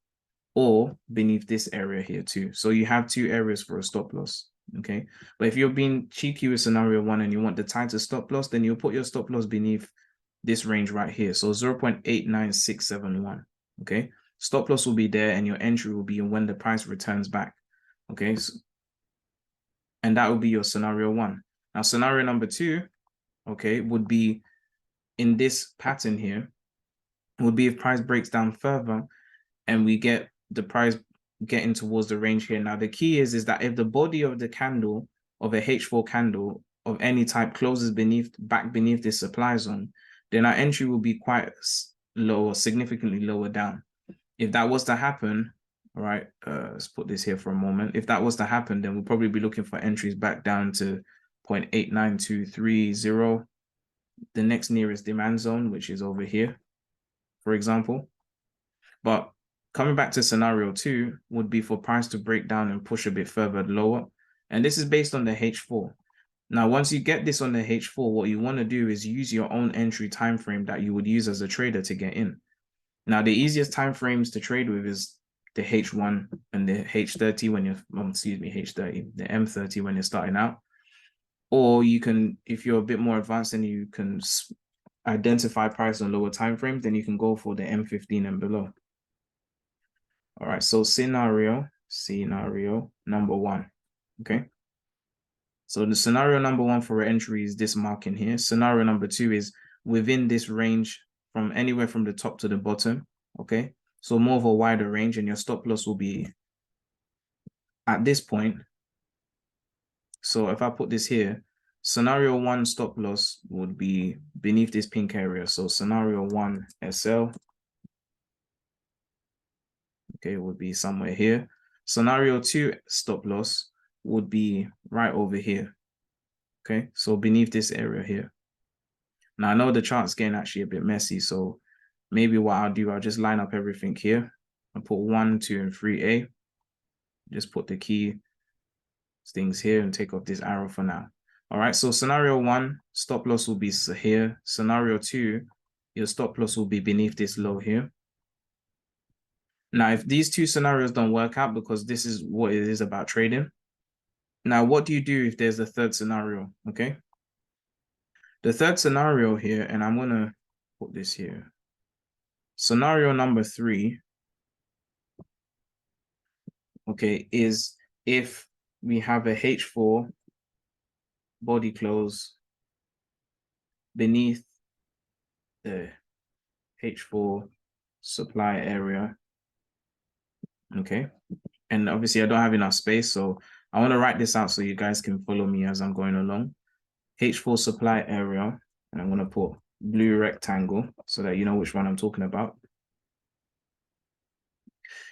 or beneath this area here too. So you have 2 areas for a stop loss. Okay, but if you're being cheeky with scenario 1 and you want the tighter stop loss, then you'll put your stop loss beneath this range right here. So 0.89671. Okay, stop loss will be there and your entry will be when the price returns back. Okay, so, and that would be your scenario 1. Now, scenario number 2, okay, would be in this pattern here, would be if price breaks down further and we get the price getting towards the range here. Now, the key is that if the body of the candle, of a H4 candle of any type, closes back beneath this supply zone, then our entry will be quite low or significantly lower down. If that was to happen, all right, let's put this here for a moment. If that was to happen, then we'll probably be looking for entries back down to 0.89230, the next nearest demand zone, which is over here, for example. But coming back to scenario 2 would be for price to break down and push a bit further lower. And this is based on the H4. Now, once you get this on the H4, what you want to do is use your own entry time frame that you would use as a trader to get in. Now, the easiest time frames to trade with is the H1 and the H30 when you're, H30, the M30 when you're starting out. Or you can, if you're a bit more advanced and you can identify price on lower time frames, then you can go for the M15 and below. All right, so scenario number 1, okay? So the scenario number 1 for entry is this marking here. Scenario number 2 is within this range from anywhere from the top to the bottom, okay? So more of a wider range, and your stop loss will be at this point. So if I put this here, scenario 1 stop loss would be beneath this pink area. So scenario 1 SL, okay, would be somewhere here. Scenario 2 stop loss would be right over here. Okay, so beneath this area here. Now, I know the chart's getting actually a bit messy, so maybe what I'll do, I'll just line up everything here. I'll put 1, 2, and 3A. Just put the key things here and take off this arrow for now. All right, so scenario 1, stop loss will be here. Scenario 2, your stop loss will be beneath this low here. Now, if these 2 scenarios don't work out, because this is what it is about trading. Now, what do you do if there's a third scenario, okay? The third scenario here, and I'm going to put this here. Scenario number 3, okay, is if we have a H4 body close beneath the H4 supply area, okay? And obviously I don't have enough space, so I want to write this out so you guys can follow me as I'm going along. H4 supply area, and I'm going to put blue rectangle so that you know which one I'm talking about.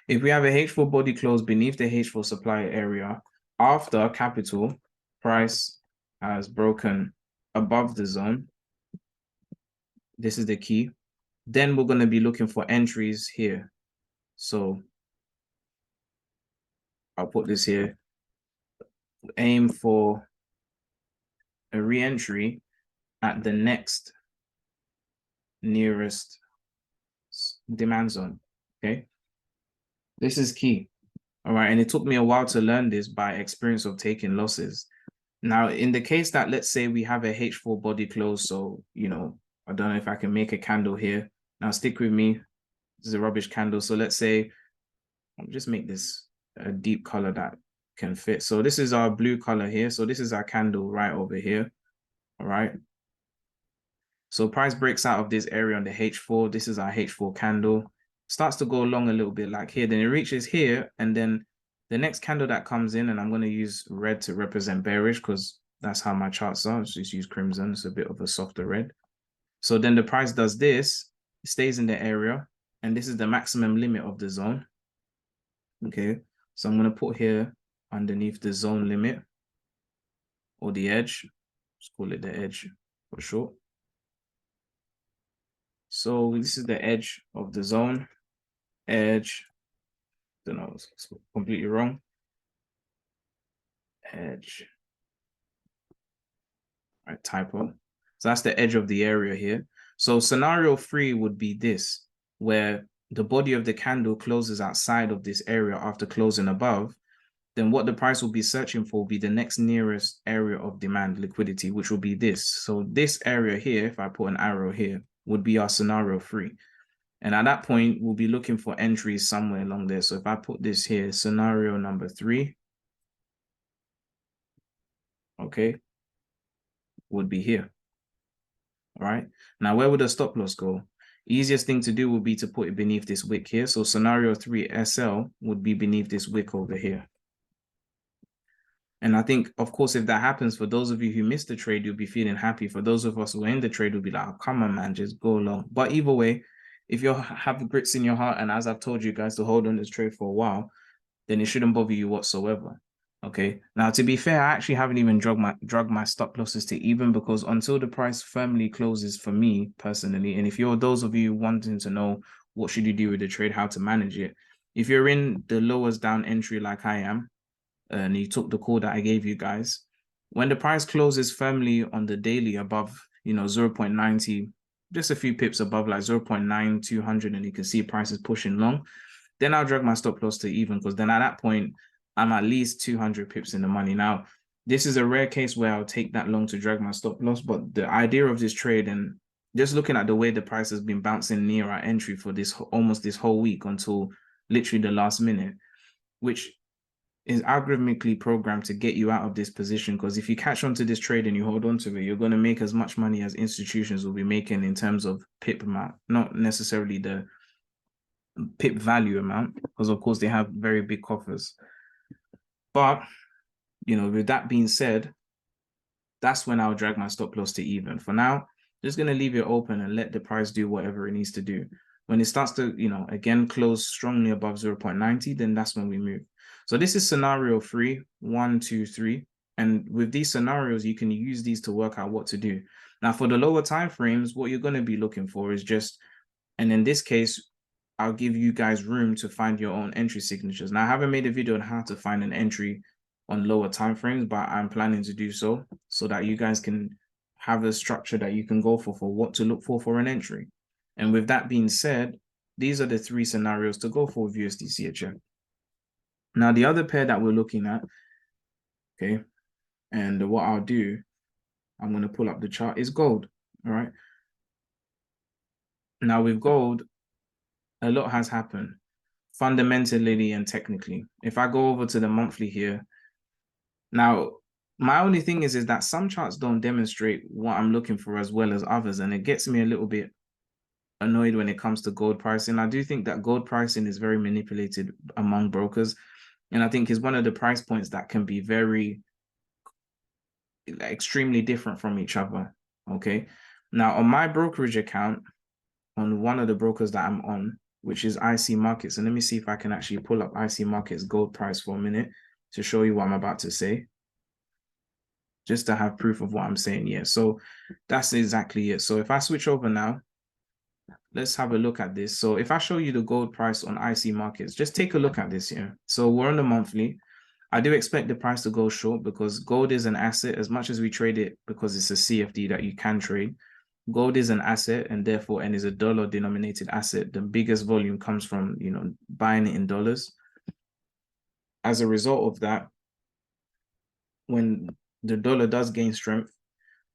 If we have a H4 body close beneath the H4 supply area after capital price has broken above the zone, this is the key, then we're going to be looking for entries here. So I'll put this here. Aim for a re-entry at the next nearest demand zone, okay? This is key, all right? And it took me a while to learn this by experience of taking losses. Now, in the case that, let's say we have a H4 body close, so, you know, I don't know if I can make a candle here. Now, stick with me. This is a rubbish candle. So let's say, I'll just make this a deep color that can fit. So this is our blue color here. So this is our candle right over here. All right. So price breaks out of this area on the H4. This is our H4 candle. Starts to go long a little bit like here. Then it reaches here. And then the next candle that comes in, and I'm going to use red to represent bearish because that's how my charts are. So just use crimson. It's a bit of a softer red. So then the price does this. It stays in the area. And this is the maximum limit of the zone. Okay. So I'm going to put here underneath the zone limit or the edge. Let's call it the edge for short. So this is the edge of the zone. Edge. Don't know, it's completely wrong. Edge. All right, typo. So that's the edge of the area here. So scenario 3 would be this, where the body of the candle closes outside of this area after closing above. Then what the price will be searching for will be the next nearest area of demand liquidity, which will be this. So this area here, if I put an arrow here, would be our scenario 3. And at that point, we'll be looking for entries somewhere along there. So if I put this here, scenario number 3, okay, would be here. All right. Now, where would the stop loss go? Easiest thing to do would be to put it beneath this wick here. So scenario 3 SL would be beneath this wick over here. And I think, of course, if that happens, for those of you who missed the trade, you'll be feeling happy. For those of us who are in the trade, we'll be like, oh, come on, man, just go long. But either way, if you have grits in your heart, and as I've told you guys to hold on this trade for a while, then it shouldn't bother you whatsoever. Okay. Now, to be fair, I actually haven't even drug my stop losses to even, because until the price firmly closes for me personally, and if you're those of you wanting to know what should you do with the trade, how to manage it, if you're in the lowest down entry like I am, and you took the call that I gave you guys, when the price closes firmly on the daily above, 0.90, just a few pips above, like 0.9200, and you can see prices pushing long, then I'll drag my stop loss to even, because then at that point, I'm at least 200 pips in the money. Now, this is a rare case where I'll take that long to drag my stop loss, but the idea of this trade, and just looking at the way the price has been bouncing near our entry for almost this whole week until literally the last minute, which is algorithmically programmed to get you out of this position, because if you catch on to this trade and you hold on to it, you're going to make as much money as institutions will be making in terms of pip amount, not necessarily the pip value amount, because of course they have very big coffers. But, with that being said, that's when I'll drag my stop loss to even. For now, just going to leave it open and let the price do whatever it needs to do. When it starts to, again, close strongly above 0.90, then that's when we move. So this is scenario 3, 1, 2, 3. And with these scenarios, you can use these to work out what to do. Now, for the lower time frames, what you're going to be looking for is just, and in this case, I'll give you guys room to find your own entry signatures. Now, I haven't made a video on how to find an entry on lower time frames, but I'm planning to do so that you guys can have a structure that you can go for what to look for an entry. And with that being said, these are the 3 scenarios to go for with USD CHF. Now, the other pair that we're looking at, okay, and what I'll do, I'm going to pull up the chart, is gold, all right? Now, with gold, a lot has happened, fundamentally and technically. If I go over to the monthly here, now, my only thing is that some charts don't demonstrate what I'm looking for as well as others, and it gets me a little bit annoyed when it comes to gold pricing. I do think that gold pricing is very manipulated among brokers, and I think is one of the price points that can be very extremely different from each other. Okay. Now, on my brokerage account, on one of the brokers that I'm on, which is IC Markets, and let me see if I can actually pull up IC Markets gold price for a minute to show you what I'm about to say, just to have proof of what I'm saying here. So that's exactly it. So if I switch over now, let's have a look at this. So if I show you the gold price on IC Markets, just take a look at this here. So we're on the monthly. I do expect the price to go short because gold is an asset. As much as we trade it because it's a CFD that you can trade, gold is an asset, and therefore, and is a dollar denominated asset. The biggest volume comes from, buying it in dollars. As a result of that, when the dollar does gain strength,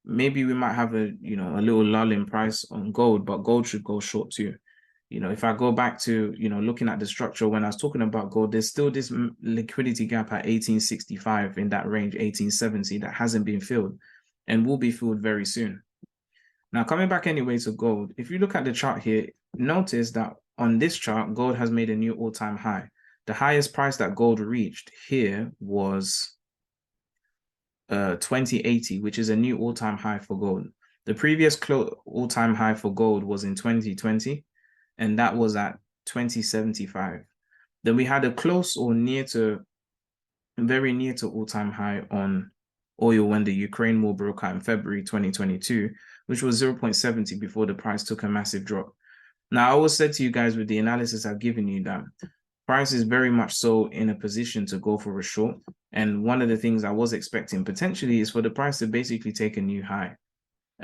maybe we might have a little lull in price on gold, but gold should go short too. You know, if I go back to, you know, looking at the structure when I was talking about gold, there's still this liquidity gap at 1865 in that range, 1870, that hasn't been filled and will be filled very soon. Now, coming back anyway to gold, if you look at the chart here, notice that on this chart, gold has made a new all-time high. The highest price that gold reached here was 2080, which is a new all-time high for gold. The previous all-time high for gold was in 2020, and that was at 2075. Then we had a close or very near to all-time high on oil when the Ukraine war broke out in February 2022, which was 0.70 before the price took a massive drop. Now, I always said to you guys with the analysis I've given you that price is very much so in a position to go for a short. And one of the things I was expecting potentially is for the price to basically take a new high,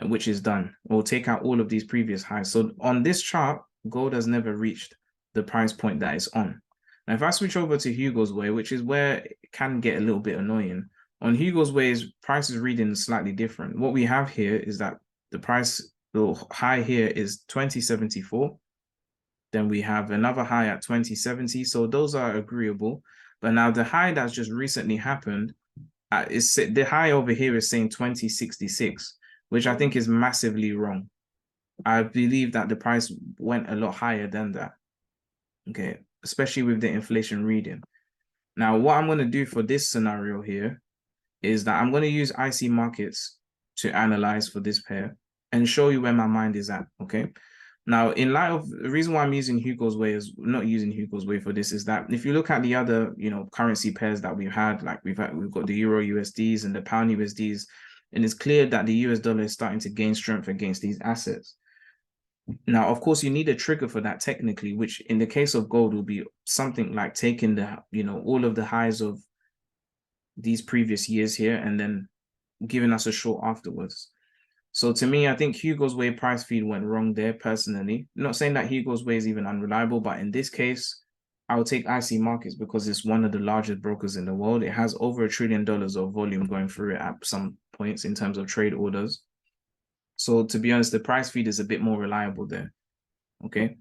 which is done, or take out all of these previous highs. So on this chart, gold has never reached the price point that it's on. Now, if I switch over to Hugo's Way, which is where it can get a little bit annoying, on Hugo's Way, price is reading slightly different. What we have here is that the price, the high here is 2074. Then we have another high at 2070. So those are agreeable. But now the high that's just recently happened, the high over here is saying 2066, which I think is massively wrong. I believe that the price went a lot higher than that. Okay, especially with the inflation reading. Now, what I'm going to do for this scenario here is that I'm going to use IC markets to analyze for this pair and show you where my mind is at. Okay. Now, in light of the reason why I'm using Hugo's Way is not using Hugo's Way for this is that if you look at the other, you know, currency pairs that we've had, like we've got the Euro USDs and the Pound USDs, and it's clear that the US dollar is starting to gain strength against these assets. Now, of course, you need a trigger for that technically, which in the case of gold will be something like taking the, you know, all of the highs of these previous years here and then giving us a short afterwards. So to me, I think Hugo's Way price feed went wrong there personally. Not saying that Hugo's Way is even unreliable, but in this case, I would take IC Markets because it's one of the largest brokers in the world. It has over $1 trillion of volume going through it at some points in terms of trade orders. So to be honest, the price feed is a bit more reliable there. Okay.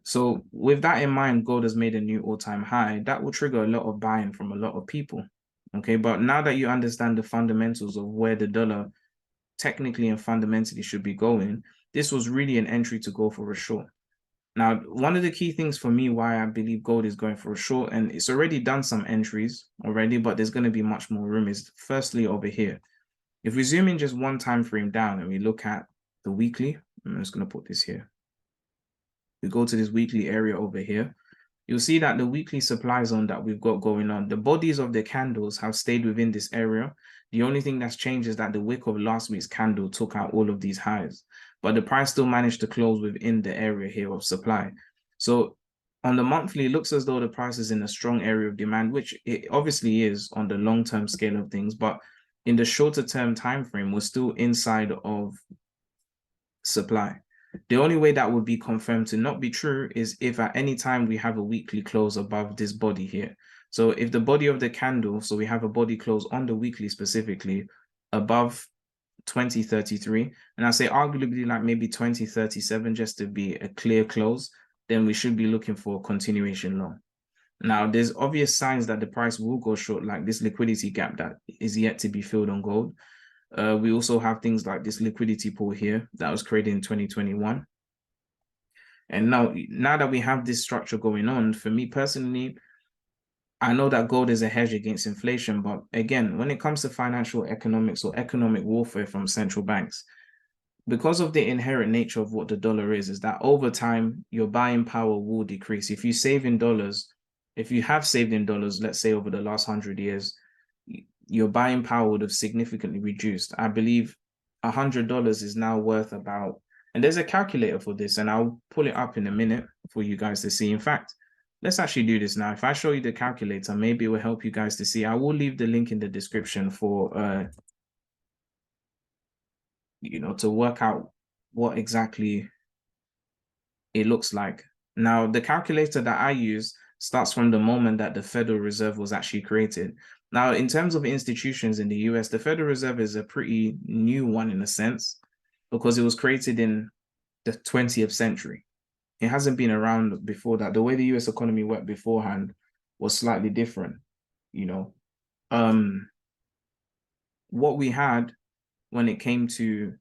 So with that in mind, gold has made a new all-time high. That will trigger a lot of buying from a lot of people. Okay. But now that you understand the fundamentals of where the dollar technically and fundamentally should be going, this was really an entry to go for a short. Now, one of the key things for me why I believe gold is going for a short, and it's already done some entries already, but there's going to be much more room, is firstly over here. If we zoom in just one time frame down and we look at the weekly, I'm just going to put this here. We go to this weekly area over here, you'll see that the weekly supply zone that we've got going on, the bodies of the candles have stayed within this area. The only thing that's changed is that the wick of last week's candle took out all of these highs, but the price still managed to close within the area here of supply. So on the monthly, it looks as though the price is in a strong area of demand, which it obviously is on the long-term scale of things, but in the shorter term time frame, we're still inside of supply. The only way that would be confirmed to not be true is if at any time we have a weekly close above this body here. So if the body of the candle, so we have a body close on the weekly specifically above 2033, and I say arguably like maybe 2037 just to be a clear close, then we should be looking for a continuation long. Now, there's obvious signs that the price will go short, like this liquidity gap that is yet to be filled on gold. We also have things like this liquidity pool here that was created in 2021. And now that we have this structure going on, for me personally, I know that gold is a hedge against inflation, but again, when it comes to financial economics or economic warfare from central banks, because of the inherent nature of what the dollar is that over time, your buying power will decrease. If you save in dollars, if you have saved in dollars, let's say over the last 100 years, your buying power would have significantly reduced. I believe $100 is now worth about, and there's a calculator for this, and I'll pull it up in a minute for you guys to see. In fact, let's actually do this now. If I show you the calculator, maybe it will help you guys to see. I will leave the link in the description for, to work out what exactly it looks like. Now, the calculator that I use starts from the moment that the Federal Reserve was actually created. Now, in terms of institutions in the US, the Federal Reserve is a pretty new one in a sense, because it was created in the 20th century. It hasn't been around before that. The way the US economy worked beforehand was slightly different, you know. What we had when it came to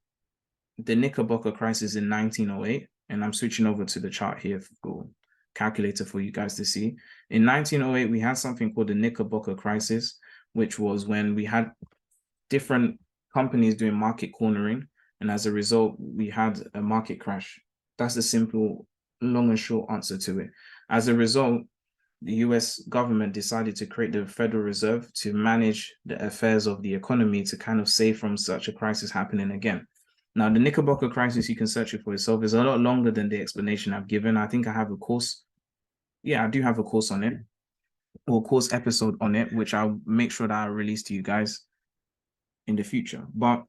the Knickerbocker crisis in 1908, and I'm switching over to the chart here for calculator for you guys to see. In 1908, we had something called the Knickerbocker crisis, which was when we had different companies doing market cornering, and as a result, we had a market crash. That's the simple, long and short answer to it. As a result, the US government decided to create the Federal Reserve to manage the affairs of the economy to kind of save from such a crisis happening again. Now, the Knickerbocker crisis, you can search it for yourself, is a lot longer than the explanation I've given. I think I have a course. Yeah, I do have a course on it, or course episode on it, which I'll make sure that I release to you guys in the future. But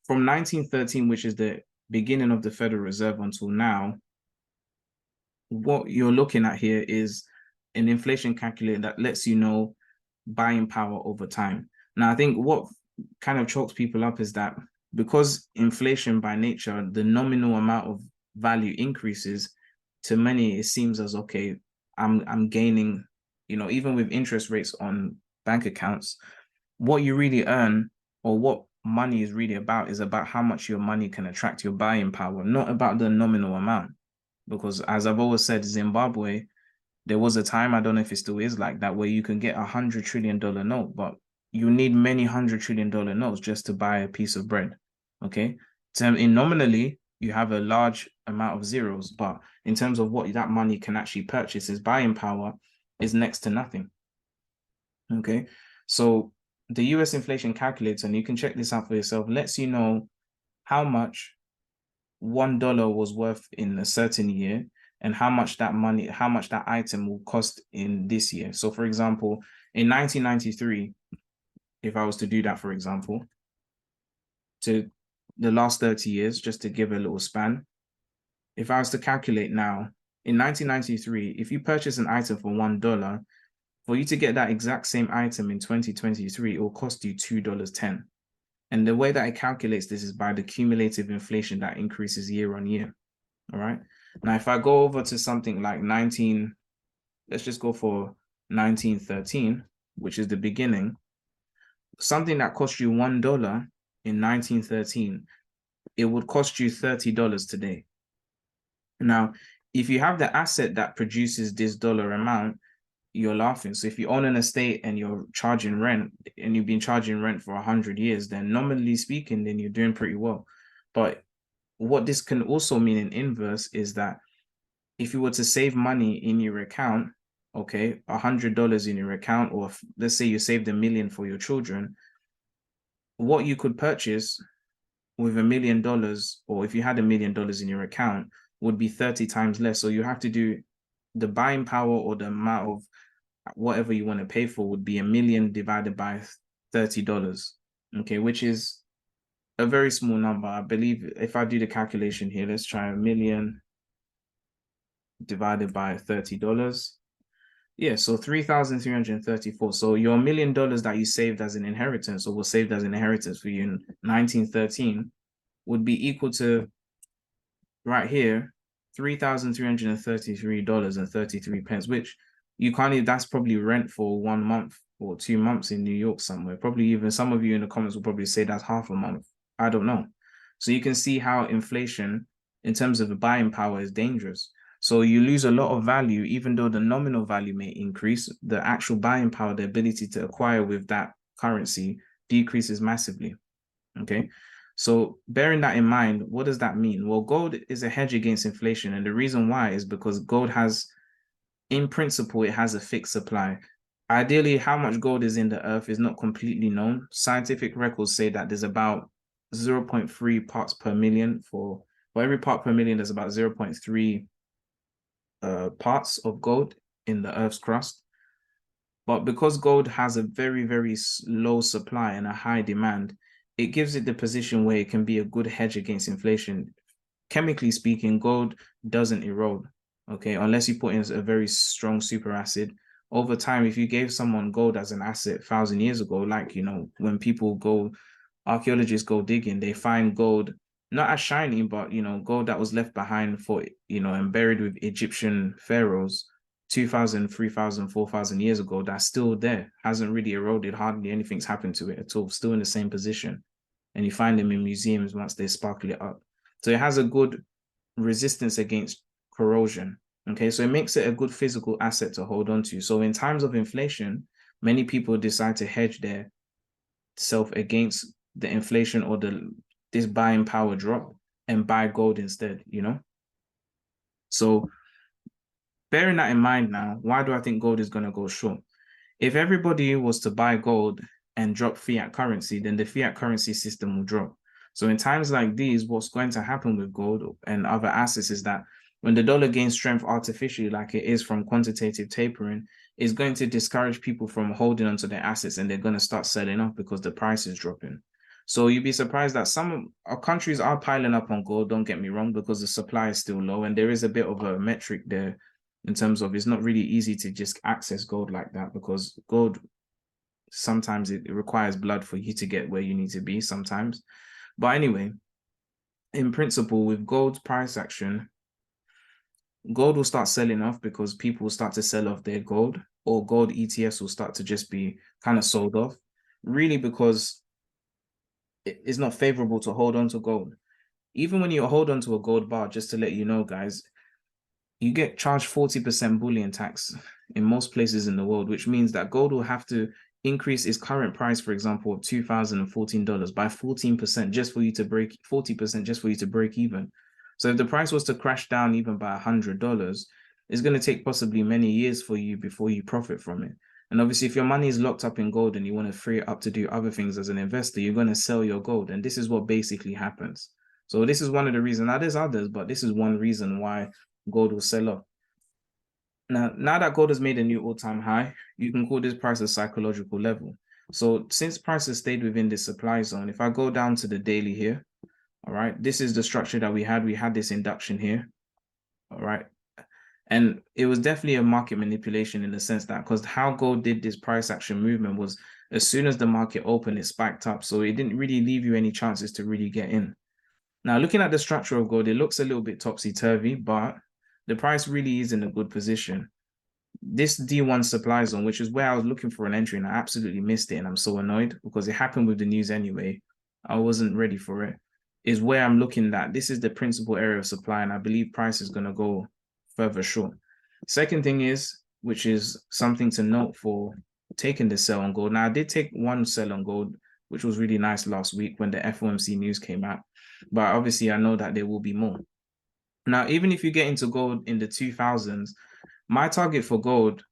from 1913, which is the beginning of the Federal Reserve, until now, what you're looking at here is an inflation calculator that lets you know buying power over time. Now, I think what kind of chokes people up is that because inflation by nature, the nominal amount of value increases, to many, it seems as, okay, I'm gaining, you know, even with interest rates on bank accounts, what you really earn or what money is really about is about how much your money can attract your buying power, not about the nominal amount. Because as I've always said, Zimbabwe, there was a time, I don't know if it still is like that, where you can get $100 trillion note, but you need many $100 trillion notes just to buy a piece of bread. Okay. So in nominally, you have a large amount of zeros, but in terms of what that money can actually purchase, its buying power is next to nothing. Okay. So the US inflation calculator, and you can check this out for yourself, lets you know how much $1 was worth in a certain year and how much that money, how much that item will cost in this year. So for example, in 1993, if I was to do that, for example, to the last 30 years, just to give a little span, if I was to calculate now, in 1993, if you purchase an item for $1, for you to get that exact same item in 2023, it will cost you $2.10. And the way that it calculates this is by the cumulative inflation that increases year on year. All right. Now, if I go over to something like let's just go for 1913, which is the beginning, something that cost you $1 in 1913, it would cost you $30 today. Now, if you have the asset that produces this dollar amount, you're laughing. So if you own an estate and you're charging rent and you've been charging rent for 100 years, then nominally speaking, then you're doing pretty well. But what this can also mean in inverse is that if you were to save money in your account, okay, $100 in your account, or let's say you saved $1 million for your children, what you could purchase with $1 million, or if you had $1 million in your account, would be 30 times less. So you have to do the buying power, or the amount of whatever you want to pay for would be $1 million divided by $30, okay, which is a very small number. I believe if I do the calculation here, let's try $1 million divided by $30. Yeah, so 3,334. So your $1 million that you saved as an inheritance, or was saved as an inheritance for you in 1913, would be equal to, right here, $3,333.33, which you can't even, that's probably rent for 1 month or 2 months in New York somewhere. Probably even some of you in the comments will probably say that's half a month. I don't know. So you can see how inflation in terms of the buying power is dangerous. So you lose a lot of value, even though the nominal value may increase, the actual buying power, the ability to acquire with that currency, decreases massively. Okay. So bearing that in mind, what does that mean? Well, gold is a hedge against inflation. And the reason why is because gold has, in principle, it has a fixed supply. Ideally, how much gold is in the earth is not completely known. Scientific records say that there's about 0.3 parts per million. For every part per million, there's about 0.3 parts of gold in the earth's crust. But because gold has a very, very low supply and a high demand, it gives it the position where it can be a good hedge against inflation. Chemically speaking, gold doesn't erode, okay, unless you put in a very strong super acid. Over time, if you gave someone gold as an asset 1,000 years ago, like, you know, when people go, archaeologists go digging, they find gold not as shiny, but gold that was left behind for and buried with Egyptian pharaohs 2,000, 3,000, 4,000 years ago, that's still there, hasn't really eroded, hardly anything's happened to it at all, still in the same position. And you find them in museums once they sparkle it up. So it has a good resistance against corrosion. Okay, so it makes it a good physical asset to hold on to. So in times of inflation, many people decide to hedge their self against the inflation or this buying power drop and buy gold instead, So bearing that in mind now, why do I think gold is going to go short? If everybody was to buy gold and drop fiat currency, then the fiat currency system will drop. So in times like these, what's going to happen with gold and other assets is that when the dollar gains strength artificially, like it is from quantitative tapering, is going to discourage people from holding onto their assets, and they're going to start selling off because the price is dropping. So you'd be surprised that some countries are piling up on gold, don't get me wrong, because the supply is still low, and there is a bit of a metric there in terms of it's not really easy to just access gold like that, because gold, sometimes it requires blood for you to get where you need to be sometimes. But anyway, in principle, with gold's price action, gold will start selling off because people will start to sell off their gold, or gold ETFs will start to just be kind of sold off, really because it's not favorable to hold on to gold. Even when you hold on to a gold bar, just to let you know, guys, you get charged 40% bullion tax in most places in the world, which means that gold will have to increase its current price, for example, of $2,014 by 14% just for you to break 40% just for you to break even. So if the price was to crash down even by $100, it's going to take possibly many years for you before you profit from it. And obviously, if your money is locked up in gold and you want to free it up to do other things as an investor, you're going to sell your gold. And this is what basically happens. So this is one of the reasons. Now, there's others, but this is one reason why gold will sell off. Now that gold has made a new all-time high, you can call this price a psychological level. So since prices stayed within this supply zone, if I go down to the daily here, all right, this is the structure that we had. We had this induction here, all right. And it was definitely a market manipulation in the sense that, because how gold did this price action movement was as soon as the market opened, it spiked up. So it didn't really leave you any chances to really get in. Now, looking at the structure of gold, it looks a little bit topsy-turvy, but the price really is in a good position. This D1 supply zone, which is where I was looking for an entry, and I absolutely missed it, and I'm so annoyed because it happened with the news anyway. I wasn't ready for it. Is where I'm looking at. This is the principal area of supply, and I believe price is going to go further short. Second thing is, which is something to note for taking the sell on gold. Now, I did take one sell on gold, which was really nice last week when the FOMC news came out. But obviously, I know that there will be more. Now, even if you get into gold in the 2000s, my target for gold,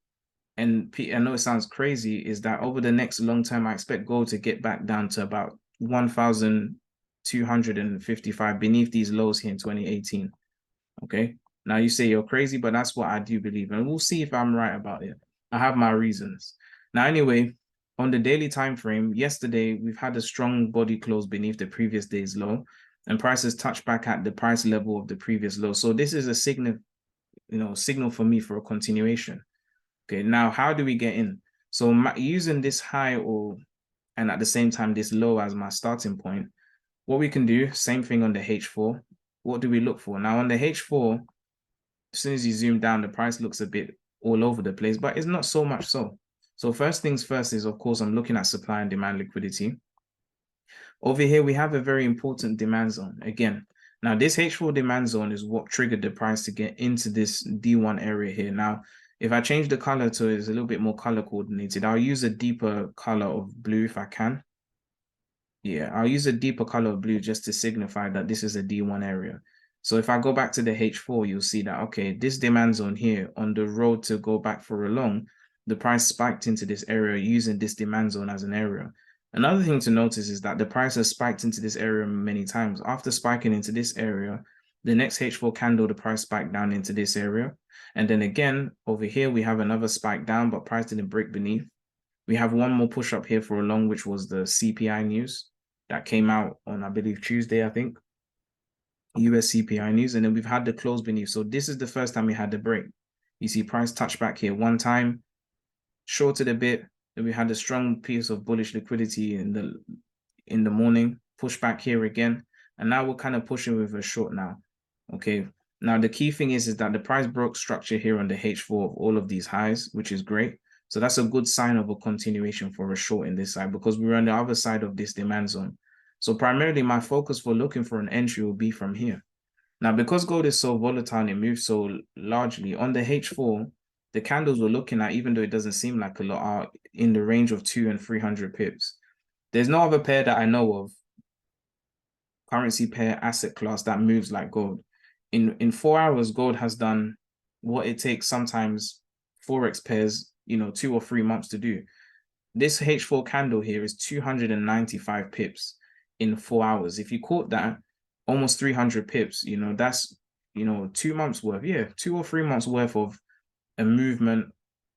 and I know it sounds crazy, is that over the next long term, I expect gold to get back down to about 1,255 beneath these lows here in 2018. Okay. Now you say you're crazy, but that's what I do believe. And we'll see if I'm right about it. I have my reasons. Now, anyway, on the daily time frame, yesterday, we've had a strong body close beneath the previous day's low, and prices touched back at the price level of the previous low. So this is a signal for me for a continuation. Okay, now how do we get in? So using this high and at the same time this low as my starting point, what we can do, same thing on the H4. What do we look for? Now on the H4, as soon as you zoom down, the price looks a bit all over the place, but it's not so much so. So first things first is, of course, I'm looking at supply and demand liquidity. Over here, we have a very important demand zone. Again, now this H4 demand zone is what triggered the price to get into this D1 area here. Now, if I change the color to it's a little bit more color coordinated, I'll use a deeper color of blue if I can. Yeah, I'll use a deeper color of blue just to signify that this is a D1 area. So if I go back to the H4, you'll see that, okay, this demand zone here on the road to go back for a long, the price spiked into this area using this demand zone as an area. Another thing to notice is that the price has spiked into this area many times. After spiking into this area, the next H4 candle, the price spiked down into this area. And then again, over here, we have another spike down, but price didn't break beneath. We have one more push up here for a long, which was the CPI news that came out on, I believe, Tuesday, I think. US CPI news. And then we've had the close beneath. So this is the first time we had the break. You see price touch back here one time, shorted a bit. Then we had a strong piece of bullish liquidity in the morning, push back here again. And now we're kind of pushing with a short now. Okay. Now, the key thing is that the price broke structure here on the H4 of all of these highs, which is great. So that's a good sign of a continuation for a short in this side because we're on the other side of this demand zone. So primarily my focus for looking for an entry will be from here. Now, because gold is so volatile and it moves so largely on the H4, the candles we're looking at, even though it doesn't seem like a lot, are in the range of 200 and 300 pips. There's no other pair that I know of, currency pair, asset class, that moves like gold. In 4 hours, gold has done what it takes sometimes Forex pairs, 2 or 3 months to do. This H4 candle here is 295 pips in 4 hours. If you caught that, almost 300 pips, that's, 2 months worth. Yeah, 2 or 3 months worth of a movement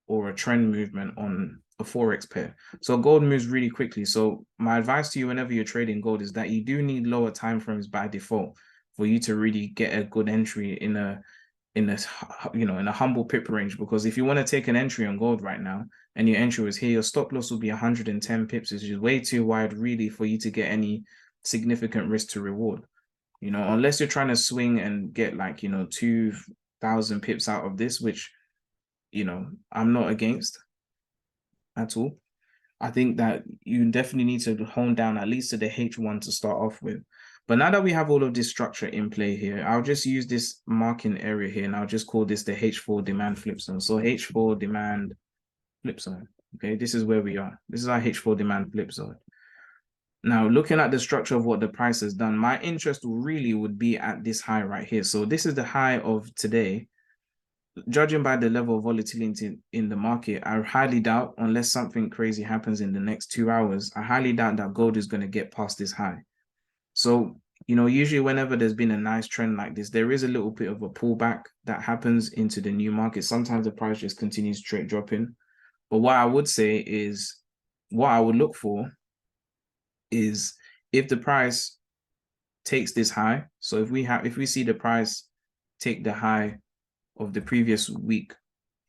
or a trend movement on a Forex pair. So gold moves really quickly. So my advice to you whenever you're trading gold is that you do need lower time frames by default for you to really get a good entry in a humble pip range. Because if you want to take an entry on gold right now and your entry was here, your stop loss will be 110 pips, which is way too wide really for you to get any significant risk to reward. Unless you're trying to swing and get 2,000 pips out of this, which I'm not against at all. I think that you definitely need to hone down at least to the H1 to start off with. But now that we have all of this structure in play here, I'll just use this marking area here and I'll just call this the H4 demand flip zone. So H4 demand flip zone. Okay, this is where we are. This is our H4 demand flip zone. Now, looking at the structure of what the price has done, my interest really would be at this high right here. So this is the high of today. Judging by the level of volatility in the market, I highly doubt, unless something crazy happens in the next 2 hours, I highly doubt that gold is going to get past this high. So, usually whenever there's been a nice trend like this, there is a little bit of a pullback that happens into the new market. Sometimes the price just continues straight dropping. But what I would say is, what I would look for is if the price takes this high. So if we see the price take the high of the previous week,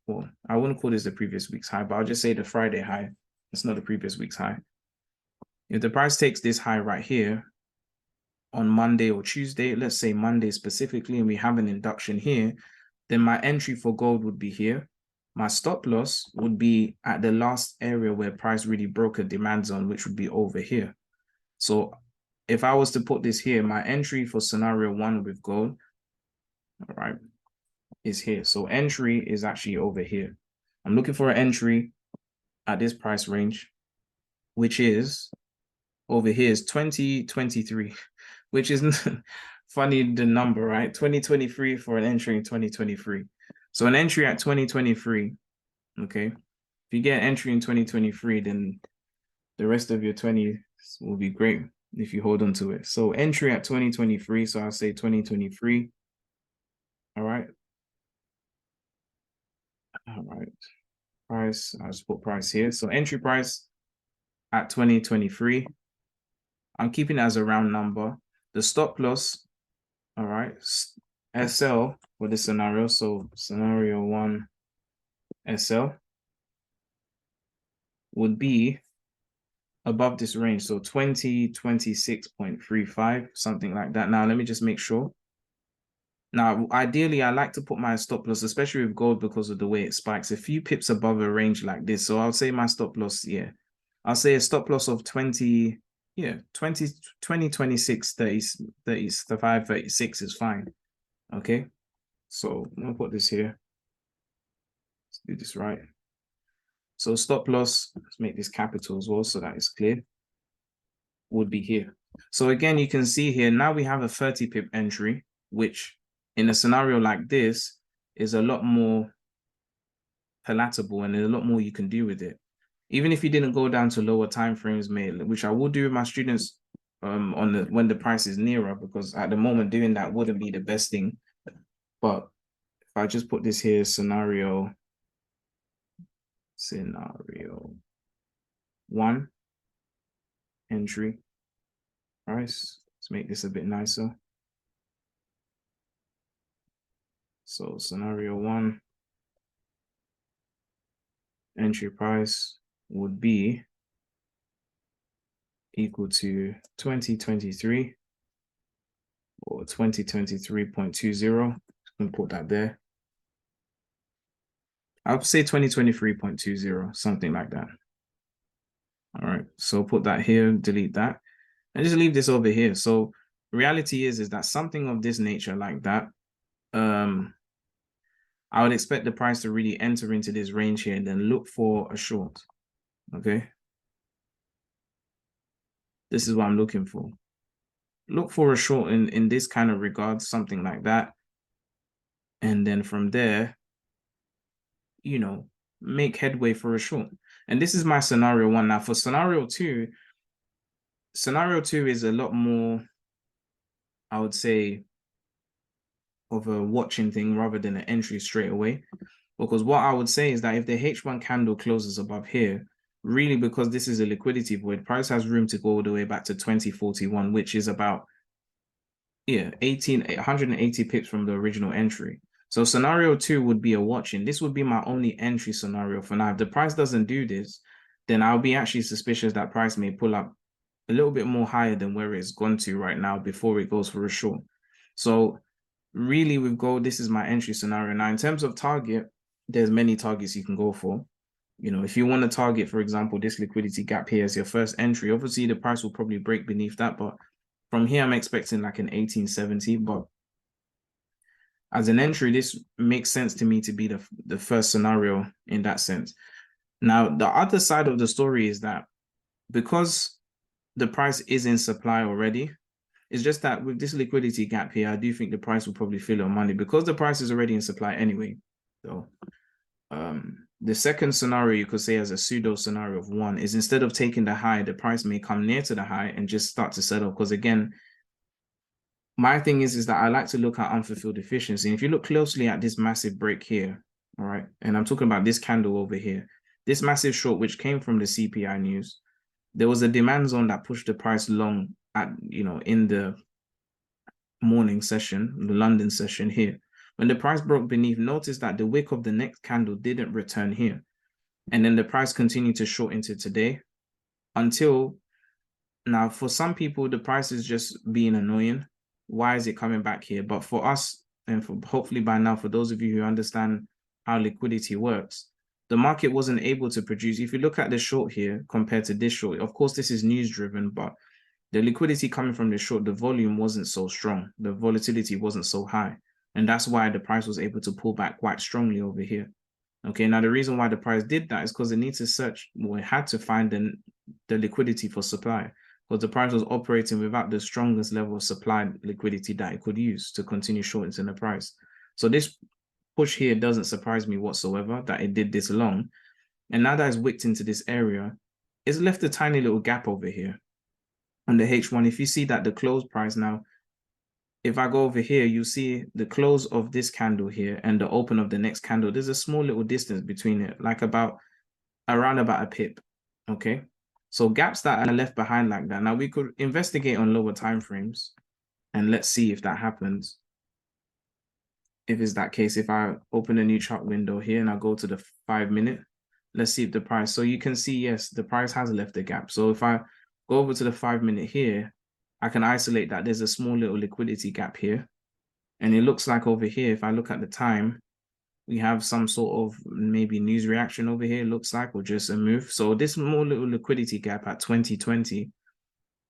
well, I wouldn't call this the previous week's high, but I'll just say the Friday high. It's not the previous week's high. If the price takes this high right here on Monday or Tuesday, let's say Monday specifically, and we have an induction here, then my entry for gold would be here. My stop loss would be at the last area where price really broke a demand zone, which would be over here. So if I was to put this here, my entry for scenario 1 with gold, all right, is here. So entry is actually over here. I'm looking for an entry at this price range, which is over here is 2023, which is funny, the number, right? 2023 for an entry in 2023. So an entry at 2023, okay? If you get an entry in 2023, then the rest of your 20 will be great if you hold on to it. So entry at 2023, so I'll say 2023. All right. Price, I'll just put price here. So entry price at 2023. I'm keeping it as a round number. The stop loss, all right, SL for this scenario. So scenario 1 SL would be above this range. So 2026.35, something like that. Now, let me just make sure. Now, ideally, I like to put my stop loss, especially with gold, because of the way it spikes, a few pips above a range like this. So I'll say my stop loss, yeah. I'll say a stop loss of 20, 26, 30, 35, 36 is fine. Okay. So I'm gonna put this here. Let's do this right. So stop loss, let's make this capital as well so that it's clear, would be here. So again, you can see here, now we have a 30 pip entry, which in a scenario like this is a lot more palatable and there's a lot more you can do with it. Even if you didn't go down to lower time frames, mate, which I will do with my students when the price is nearer, because at the moment doing that wouldn't be the best thing. But if I just put this here, scenario 1 entry price. Let's make this a bit nicer. So scenario 1 entry price would be equal to 2023. or 2023.20. Can put that there. I'll say 2023.20, something like that. All right, so put that here, delete that, and just leave this over here. So reality is that something of this nature like that, I would expect the price to really enter into this range here and then look for a short. Okay. This is what I'm looking for. Look for a short in this kind of regard, something like that. And then from there, you know, make headway for a short. And this is my scenario one. Now for scenario two is a lot more, I would say, of a watching thing rather than an entry straight away. Because what I would say is that if the H1 candle closes above here, really because this is a liquidity void, price has room to go all the way back to 2041, which is about 180 pips from the original entry. So scenario two would be a watching. This would be my only entry scenario for now. If the price doesn't do this, then I'll be actually suspicious that price may pull up a little bit more higher than where it's gone to right now before it goes for a short. So really with gold, this is my entry scenario. Now, in terms of target, there's many targets you can go for. You know, if you want to target, for example, this liquidity gap here as your first entry, obviously the price will probably break beneath that, but from here, I'm expecting like an 1870, but as an entry, this makes sense to me to be the first scenario in that sense. Now, the other side of the story is that because the price is in supply already, it's just that with this liquidity gap here, I do think the price will probably fill on money because the price is already in supply anyway. So the second scenario you could say as a pseudo scenario of one is instead of taking the high, the price may come near to the high and just start to settle. Because again, my thing is that I like to look at unfulfilled efficiency. And if you look closely at this massive break here, all right, and I'm talking about this candle over here, this massive short, which came from the CPI news, there was a demand zone that pushed the price long at, in the morning session, the London session here. When the price broke beneath, notice that the wick of the next candle didn't return here. And then the price continued to short into today until now. For some people, the price is just being annoying. Why is it coming back here? But for us, and for hopefully by now, for those of you who understand how liquidity works, the market wasn't able to produce. If you look at the short here compared to this short, of course, this is news driven, but the liquidity coming from the short, the volume wasn't so strong. The volatility wasn't so high. And that's why the price was able to pull back quite strongly over here. Okay, now the reason why the price did that is because it needs to search, well, it had to find the liquidity for supply, because the price was operating without the strongest level of supply liquidity that it could use to continue shorting the price. So this push here doesn't surprise me whatsoever that it did this long. And now that it's wicked into this area, it's left a tiny little gap over here on the H1. If you see that the close price now, if I go over here, you see the close of this candle here and the open of the next candle. There's a small little distance between it, like around about a pip. Okay. So gaps that are left behind like that. Now we could investigate on lower time frames and let's see if that happens. If it's that case, if I open a new chart window here and I go to the 5 minute, let's see if the price, so you can see, yes, the price has left a gap. So if I go over to the 5 minute here, I can isolate that there's a small little liquidity gap here. And it looks like over here, if I look at the time, we have some sort of maybe news reaction over here, looks like, or just a move. So this small little liquidity gap at 2020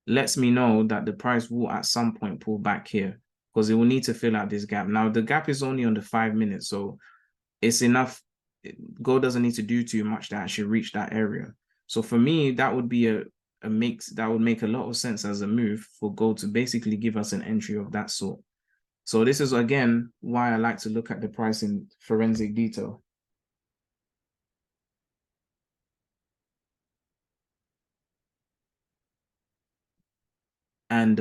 lets me know that the price will at some point pull back here because it will need to fill out this gap. Now, the gap is only on the 5 minutes, so it's enough. Gold doesn't need to do too much to actually reach that area. So for me, that would be that would make a lot of sense as a move for gold to basically give us an entry of that sort. So this is, again, why I like to look at the price in forensic detail. And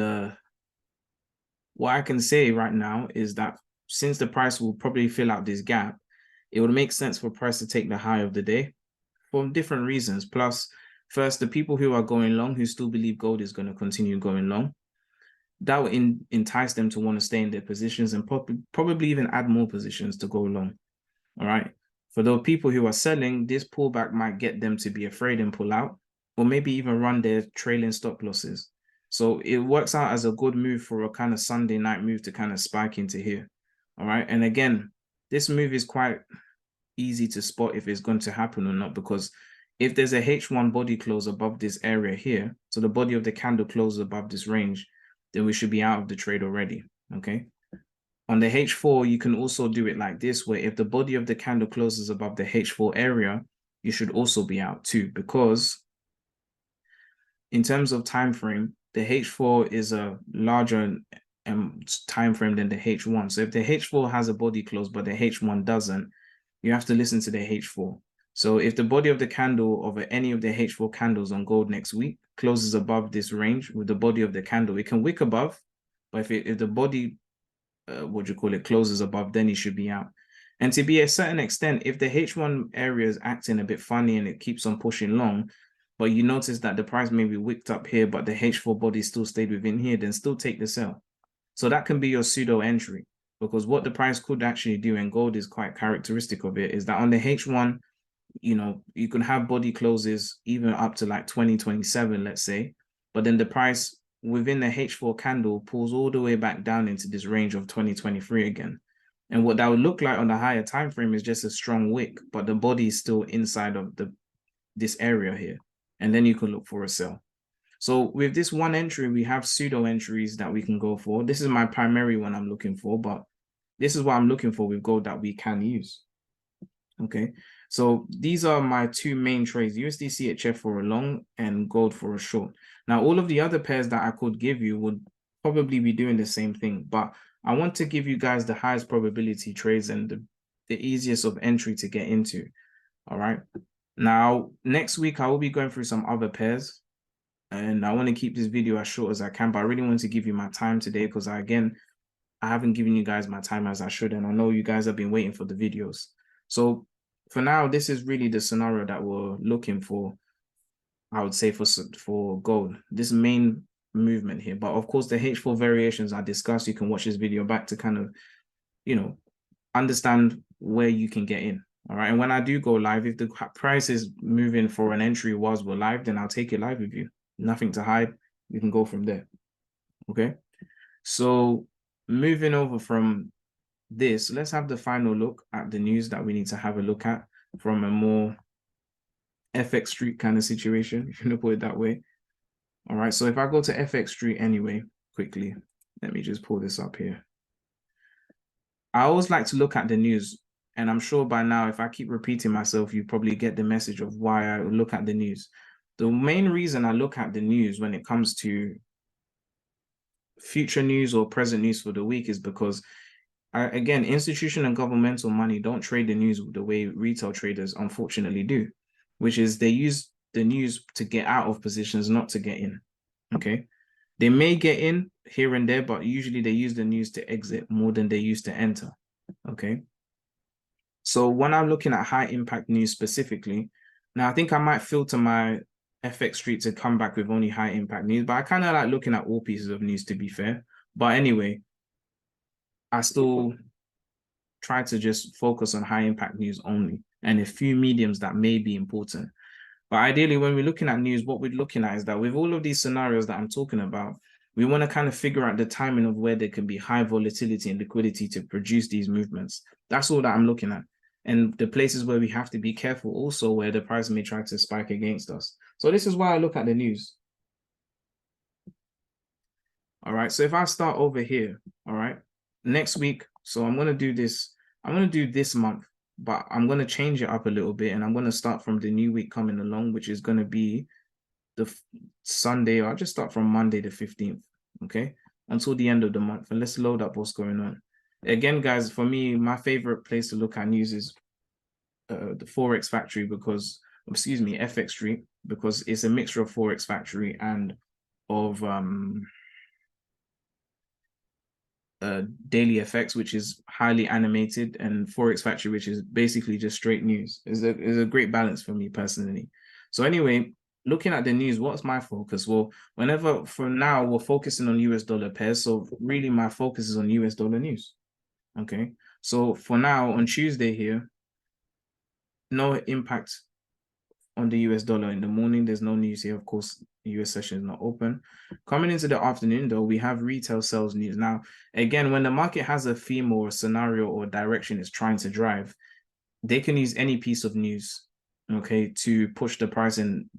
what I can say right now is that since the price will probably fill out this gap, it would make sense for price to take the high of the day for different reasons. Plus, first, the people who are going long, who still believe gold is going to continue going long, that will entice them to want to stay in their positions and probably even add more positions to go long. All right. For those people who are selling, this pullback might get them to be afraid and pull out, or maybe even run their trailing stop losses. So it works out as a good move for a kind of Sunday night move to kind of spike into here. All right. And again, this move is quite easy to spot if it's going to happen or not, because if there's a H1 body close above this area here, so the body of the candle closes above this range, then we should be out of the trade already. Okay. On the H4, you can also do it like this, where if the body of the candle closes above the H4 area, you should also be out too, because in terms of time frame, the H4 is a larger time frame than the H1. So if the H4 has a body close, but the H1 doesn't, you have to listen to the H4. So if the body of the candle of any of the H4 candles on gold next week closes above this range with the body of the candle, it can wick above, but if the body, closes above, then it should be out. And to be a certain extent, if the H1 area is acting a bit funny and it keeps on pushing long, but you notice that the price may be wicked up here, but the H4 body still stayed within here, then still take the sell. So that can be your pseudo entry, because what the price could actually do, and gold is quite characteristic of it, is that on the H1, you can have body closes even up to like 2027, let's say, but then the price within the H4 candle pulls all the way back down into this range of 2023 again. And what that would look like on the higher time frame is just a strong wick, but the body is still inside of this area here. And then you can look for a sell. So with this one entry, we have pseudo entries that we can go for. This is my primary one I'm looking for, but this is what I'm looking for with gold that we can use. Okay, so these are my two main trades, USD CHF for a long and gold for a short. Now, all of the other pairs that I could give you would probably be doing the same thing, but I want to give you guys the highest probability trades and the easiest of entry to get into. All right. Now, next week, I will be going through some other pairs, and I want to keep this video as short as I can, but I really want to give you my time today because I haven't given you guys my time as I should, and I know you guys have been waiting for the videos. So for now, this is really the scenario that we're looking for, I would say, for gold, this main movement here. But of course, the H4 variations I discussed, you can watch this video back to kind of, understand where you can get in. All right. And when I do go live, if the price is moving for an entry whilst we're live, then I'll take it live with you. Nothing to hide. You can go from there. Okay. So moving over from this, let's have the final look at the news that we need to have a look at from a more FX Street kind of situation, if you want to put it that way. All right. So if I go to FX Street anyway, quickly, let me just pull this up here. I always like to look at the news, and I'm sure by now, if I keep repeating myself, you probably get the message of why I look at the news. The main reason I look at the news when it comes to future news or present news for the week is because, again, institutional and governmental money don't trade the news the way retail traders unfortunately do, which is they use the news to get out of positions, not to get in. Okay. They may get in here and there, but usually they use the news to exit more than they use to enter. Okay. So when I'm looking at high impact news specifically, now I think I might filter my FX Street to come back with only high impact news, but I kind of like looking at all pieces of news, to be fair. But anyway, I still try to just focus on high impact news only and a few mediums that may be important. But ideally, when we're looking at news, what we're looking at is that with all of these scenarios that I'm talking about, we want to kind of figure out the timing of where there can be high volatility and liquidity to produce these movements. That's all that I'm looking at. And the places where we have to be careful also where the price may try to spike against us. So this is why I look at the news. All right. So if I start over here, all right, next week. So I'm going to do this. I'm going to do this month, but I'm going to change it up a little bit. And I'm going to start from the new week coming along, which is going to be the Sunday. I'll just start from Monday the 15th. Okay. Until the end of the month. And let's load up what's going on. Again, guys, for me, my favorite place to look at news is the Forex Factory because, excuse me, FX Street, because it's a mixture of Forex Factory and of Daily FX, which is highly animated, and Forex Factory, which is basically just straight news. Is a great balance for me personally. So anyway, looking at the news, what's my focus? Well, whenever for now we're focusing on US dollar pairs, so really my focus is on US dollar news. Okay, so for now on Tuesday here, no impact on the US dollar in the morning. There's no news here. Of course, the US session is not open. Coming into the afternoon, though, we have retail sales news. Now, again, when the market has a theme or a scenario or direction it's trying to drive, they can use any piece of news, okay, to push the price in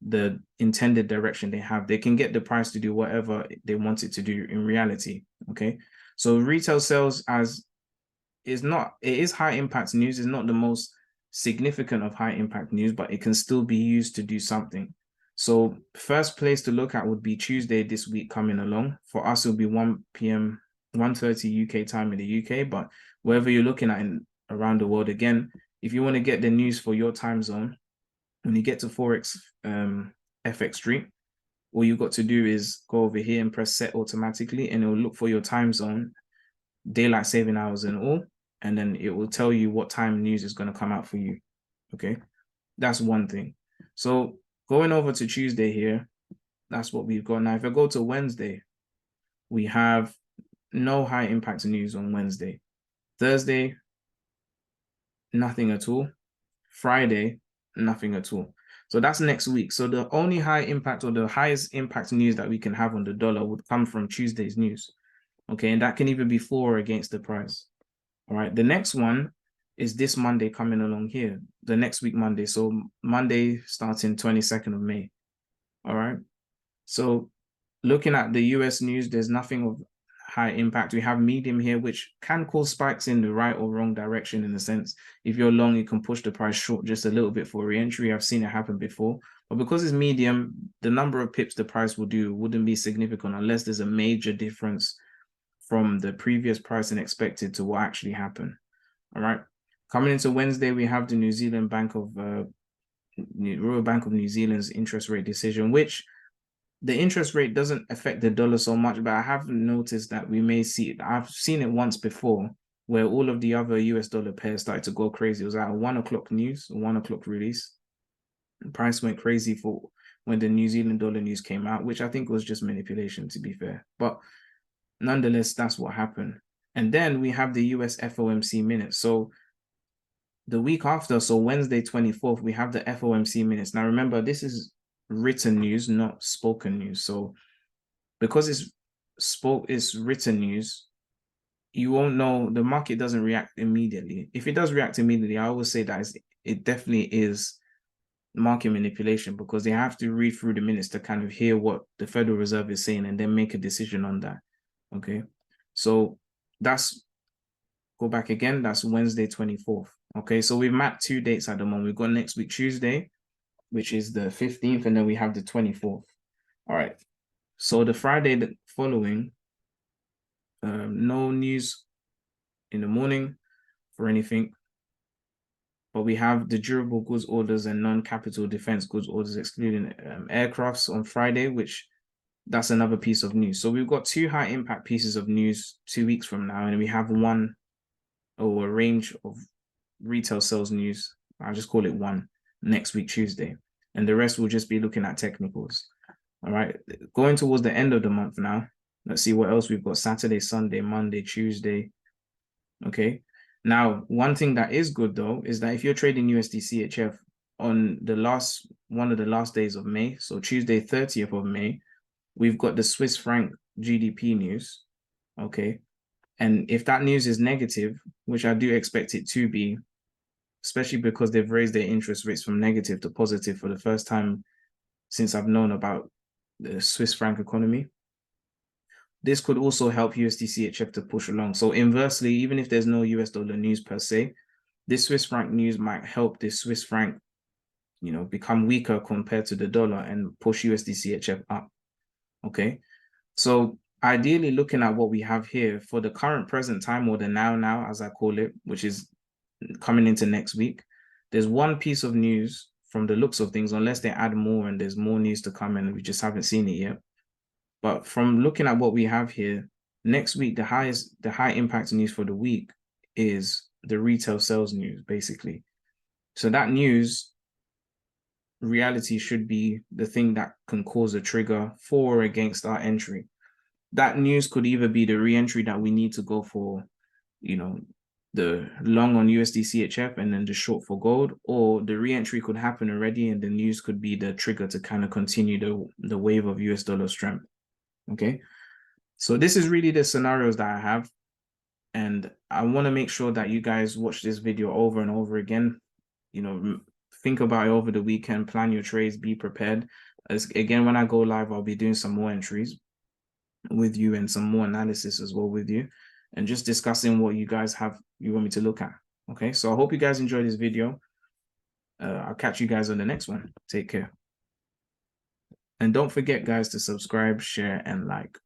the intended direction they have. They can get the price to do whatever they want it to do in reality, okay? So retail sales it is high impact news. It's not the most significant of high impact news, but it can still be used to do something. So first place to look at would be Tuesday this week coming along. For us, it'll be 1 p.m., 1:30 UK time in the UK, but wherever you're looking at around the world, again, if you want to get the news for your time zone, when you get to Forex FX Street, all you've got to do is go over here and press set automatically, and it will look for your time zone, daylight saving hours and all, and then it will tell you what time news is going to come out for you. Okay, that's one thing. So going over to Tuesday here, that's what we've got. Now, if I go to Wednesday, we have no high impact news on Wednesday. Thursday, nothing at all. Friday, nothing at all. So that's next week. So the only high impact or the highest impact news that we can have on the dollar would come from Tuesday's news. Okay, and that can even be for or against the price. All right, the next one is this Monday coming along here, the next week Monday. So Monday starting 22nd of May. All right, so looking at the US news, there's nothing of high impact. We have medium here, which can cause spikes in the right or wrong direction in a sense. If you're long, you can push the price short just a little bit for re-entry. I've seen it happen before. But because it's medium, the number of pips the price will do wouldn't be significant unless there's a major difference from the previous price and expected to what actually happened. All right. Coming into Wednesday, we have the Royal Bank of New Zealand's interest rate decision, which the interest rate doesn't affect the dollar so much, but I have noticed that we may see it. I've seen it once before where all of the other US dollar pairs started to go crazy. It was at a 1 o'clock news, 1 o'clock release. The price went crazy for when the New Zealand dollar news came out, which I think was just manipulation, to be fair. But nonetheless, that's what happened. And then we have the US FOMC minutes. So the week after, so Wednesday 24th, we have the FOMC minutes. Now, remember, this is written news, not spoken news. So because it's written news, you won't know, the market doesn't react immediately. If it does react immediately, I always say that it definitely is market manipulation, because they have to read through the minutes to kind of hear what the Federal Reserve is saying and then make a decision on that. Okay, so go back again, that's Wednesday 24th. Okay, so we've mapped 2 dates at the moment. We've got next week Tuesday, which is the 15th, and then we have the 24th. All right, so the Friday the following, no news in the morning for anything, but we have the durable goods orders and non-capital defense goods orders, excluding aircrafts, on Friday, which that's another piece of news. So we've got 2 high impact pieces of news 2 weeks from now, and we have one or a range of retail sales news. I'll just call it one next week, Tuesday, and the rest will just be looking at technicals. All right, going towards the end of the month now. Let's see what else we've got. Saturday, Sunday, Monday, Tuesday. Okay. Now, one thing that is good though is that if you're trading USD CHF on one of the last days of May, so Tuesday, 30th of May, we've got the Swiss franc GDP news. Okay. And if that news is negative, which I do expect it to be, especially because they've raised their interest rates from negative to positive for the first time since I've known about the Swiss franc economy, this could also help USD CHF to push along. So inversely, even if there's no US dollar news per se, this Swiss franc news might help this Swiss franc, become weaker compared to the dollar and push USD CHF up. Okay. So ideally, looking at what we have here for the current present time, or the now, as I call it, which is coming into next week, there's one piece of news from the looks of things, unless they add more and there's more news to come and we just haven't seen it yet. But from looking at what we have here, next week, the high impact news for the week is the retail sales news, basically. So that news, reality, should be the thing that can cause a trigger for or against our entry. That news could either be the re-entry that we need to go for, the long on USD CHF and then the short for gold, or the re-entry could happen already and the news could be the trigger to kind of continue the wave of US dollar strength. Okay, so this is really the scenarios that I have, and I want to make sure that you guys watch this video over and over again. You know, think about it over the weekend, plan your trades, be prepared. Again, when I go live, I'll be doing some more entries with you and some more analysis as well with you, and just discussing what you guys you want me to look at. Okay, so I hope you guys enjoyed this video. I'll catch you guys on the next one. Take care. And don't forget, guys, to subscribe, share, and like.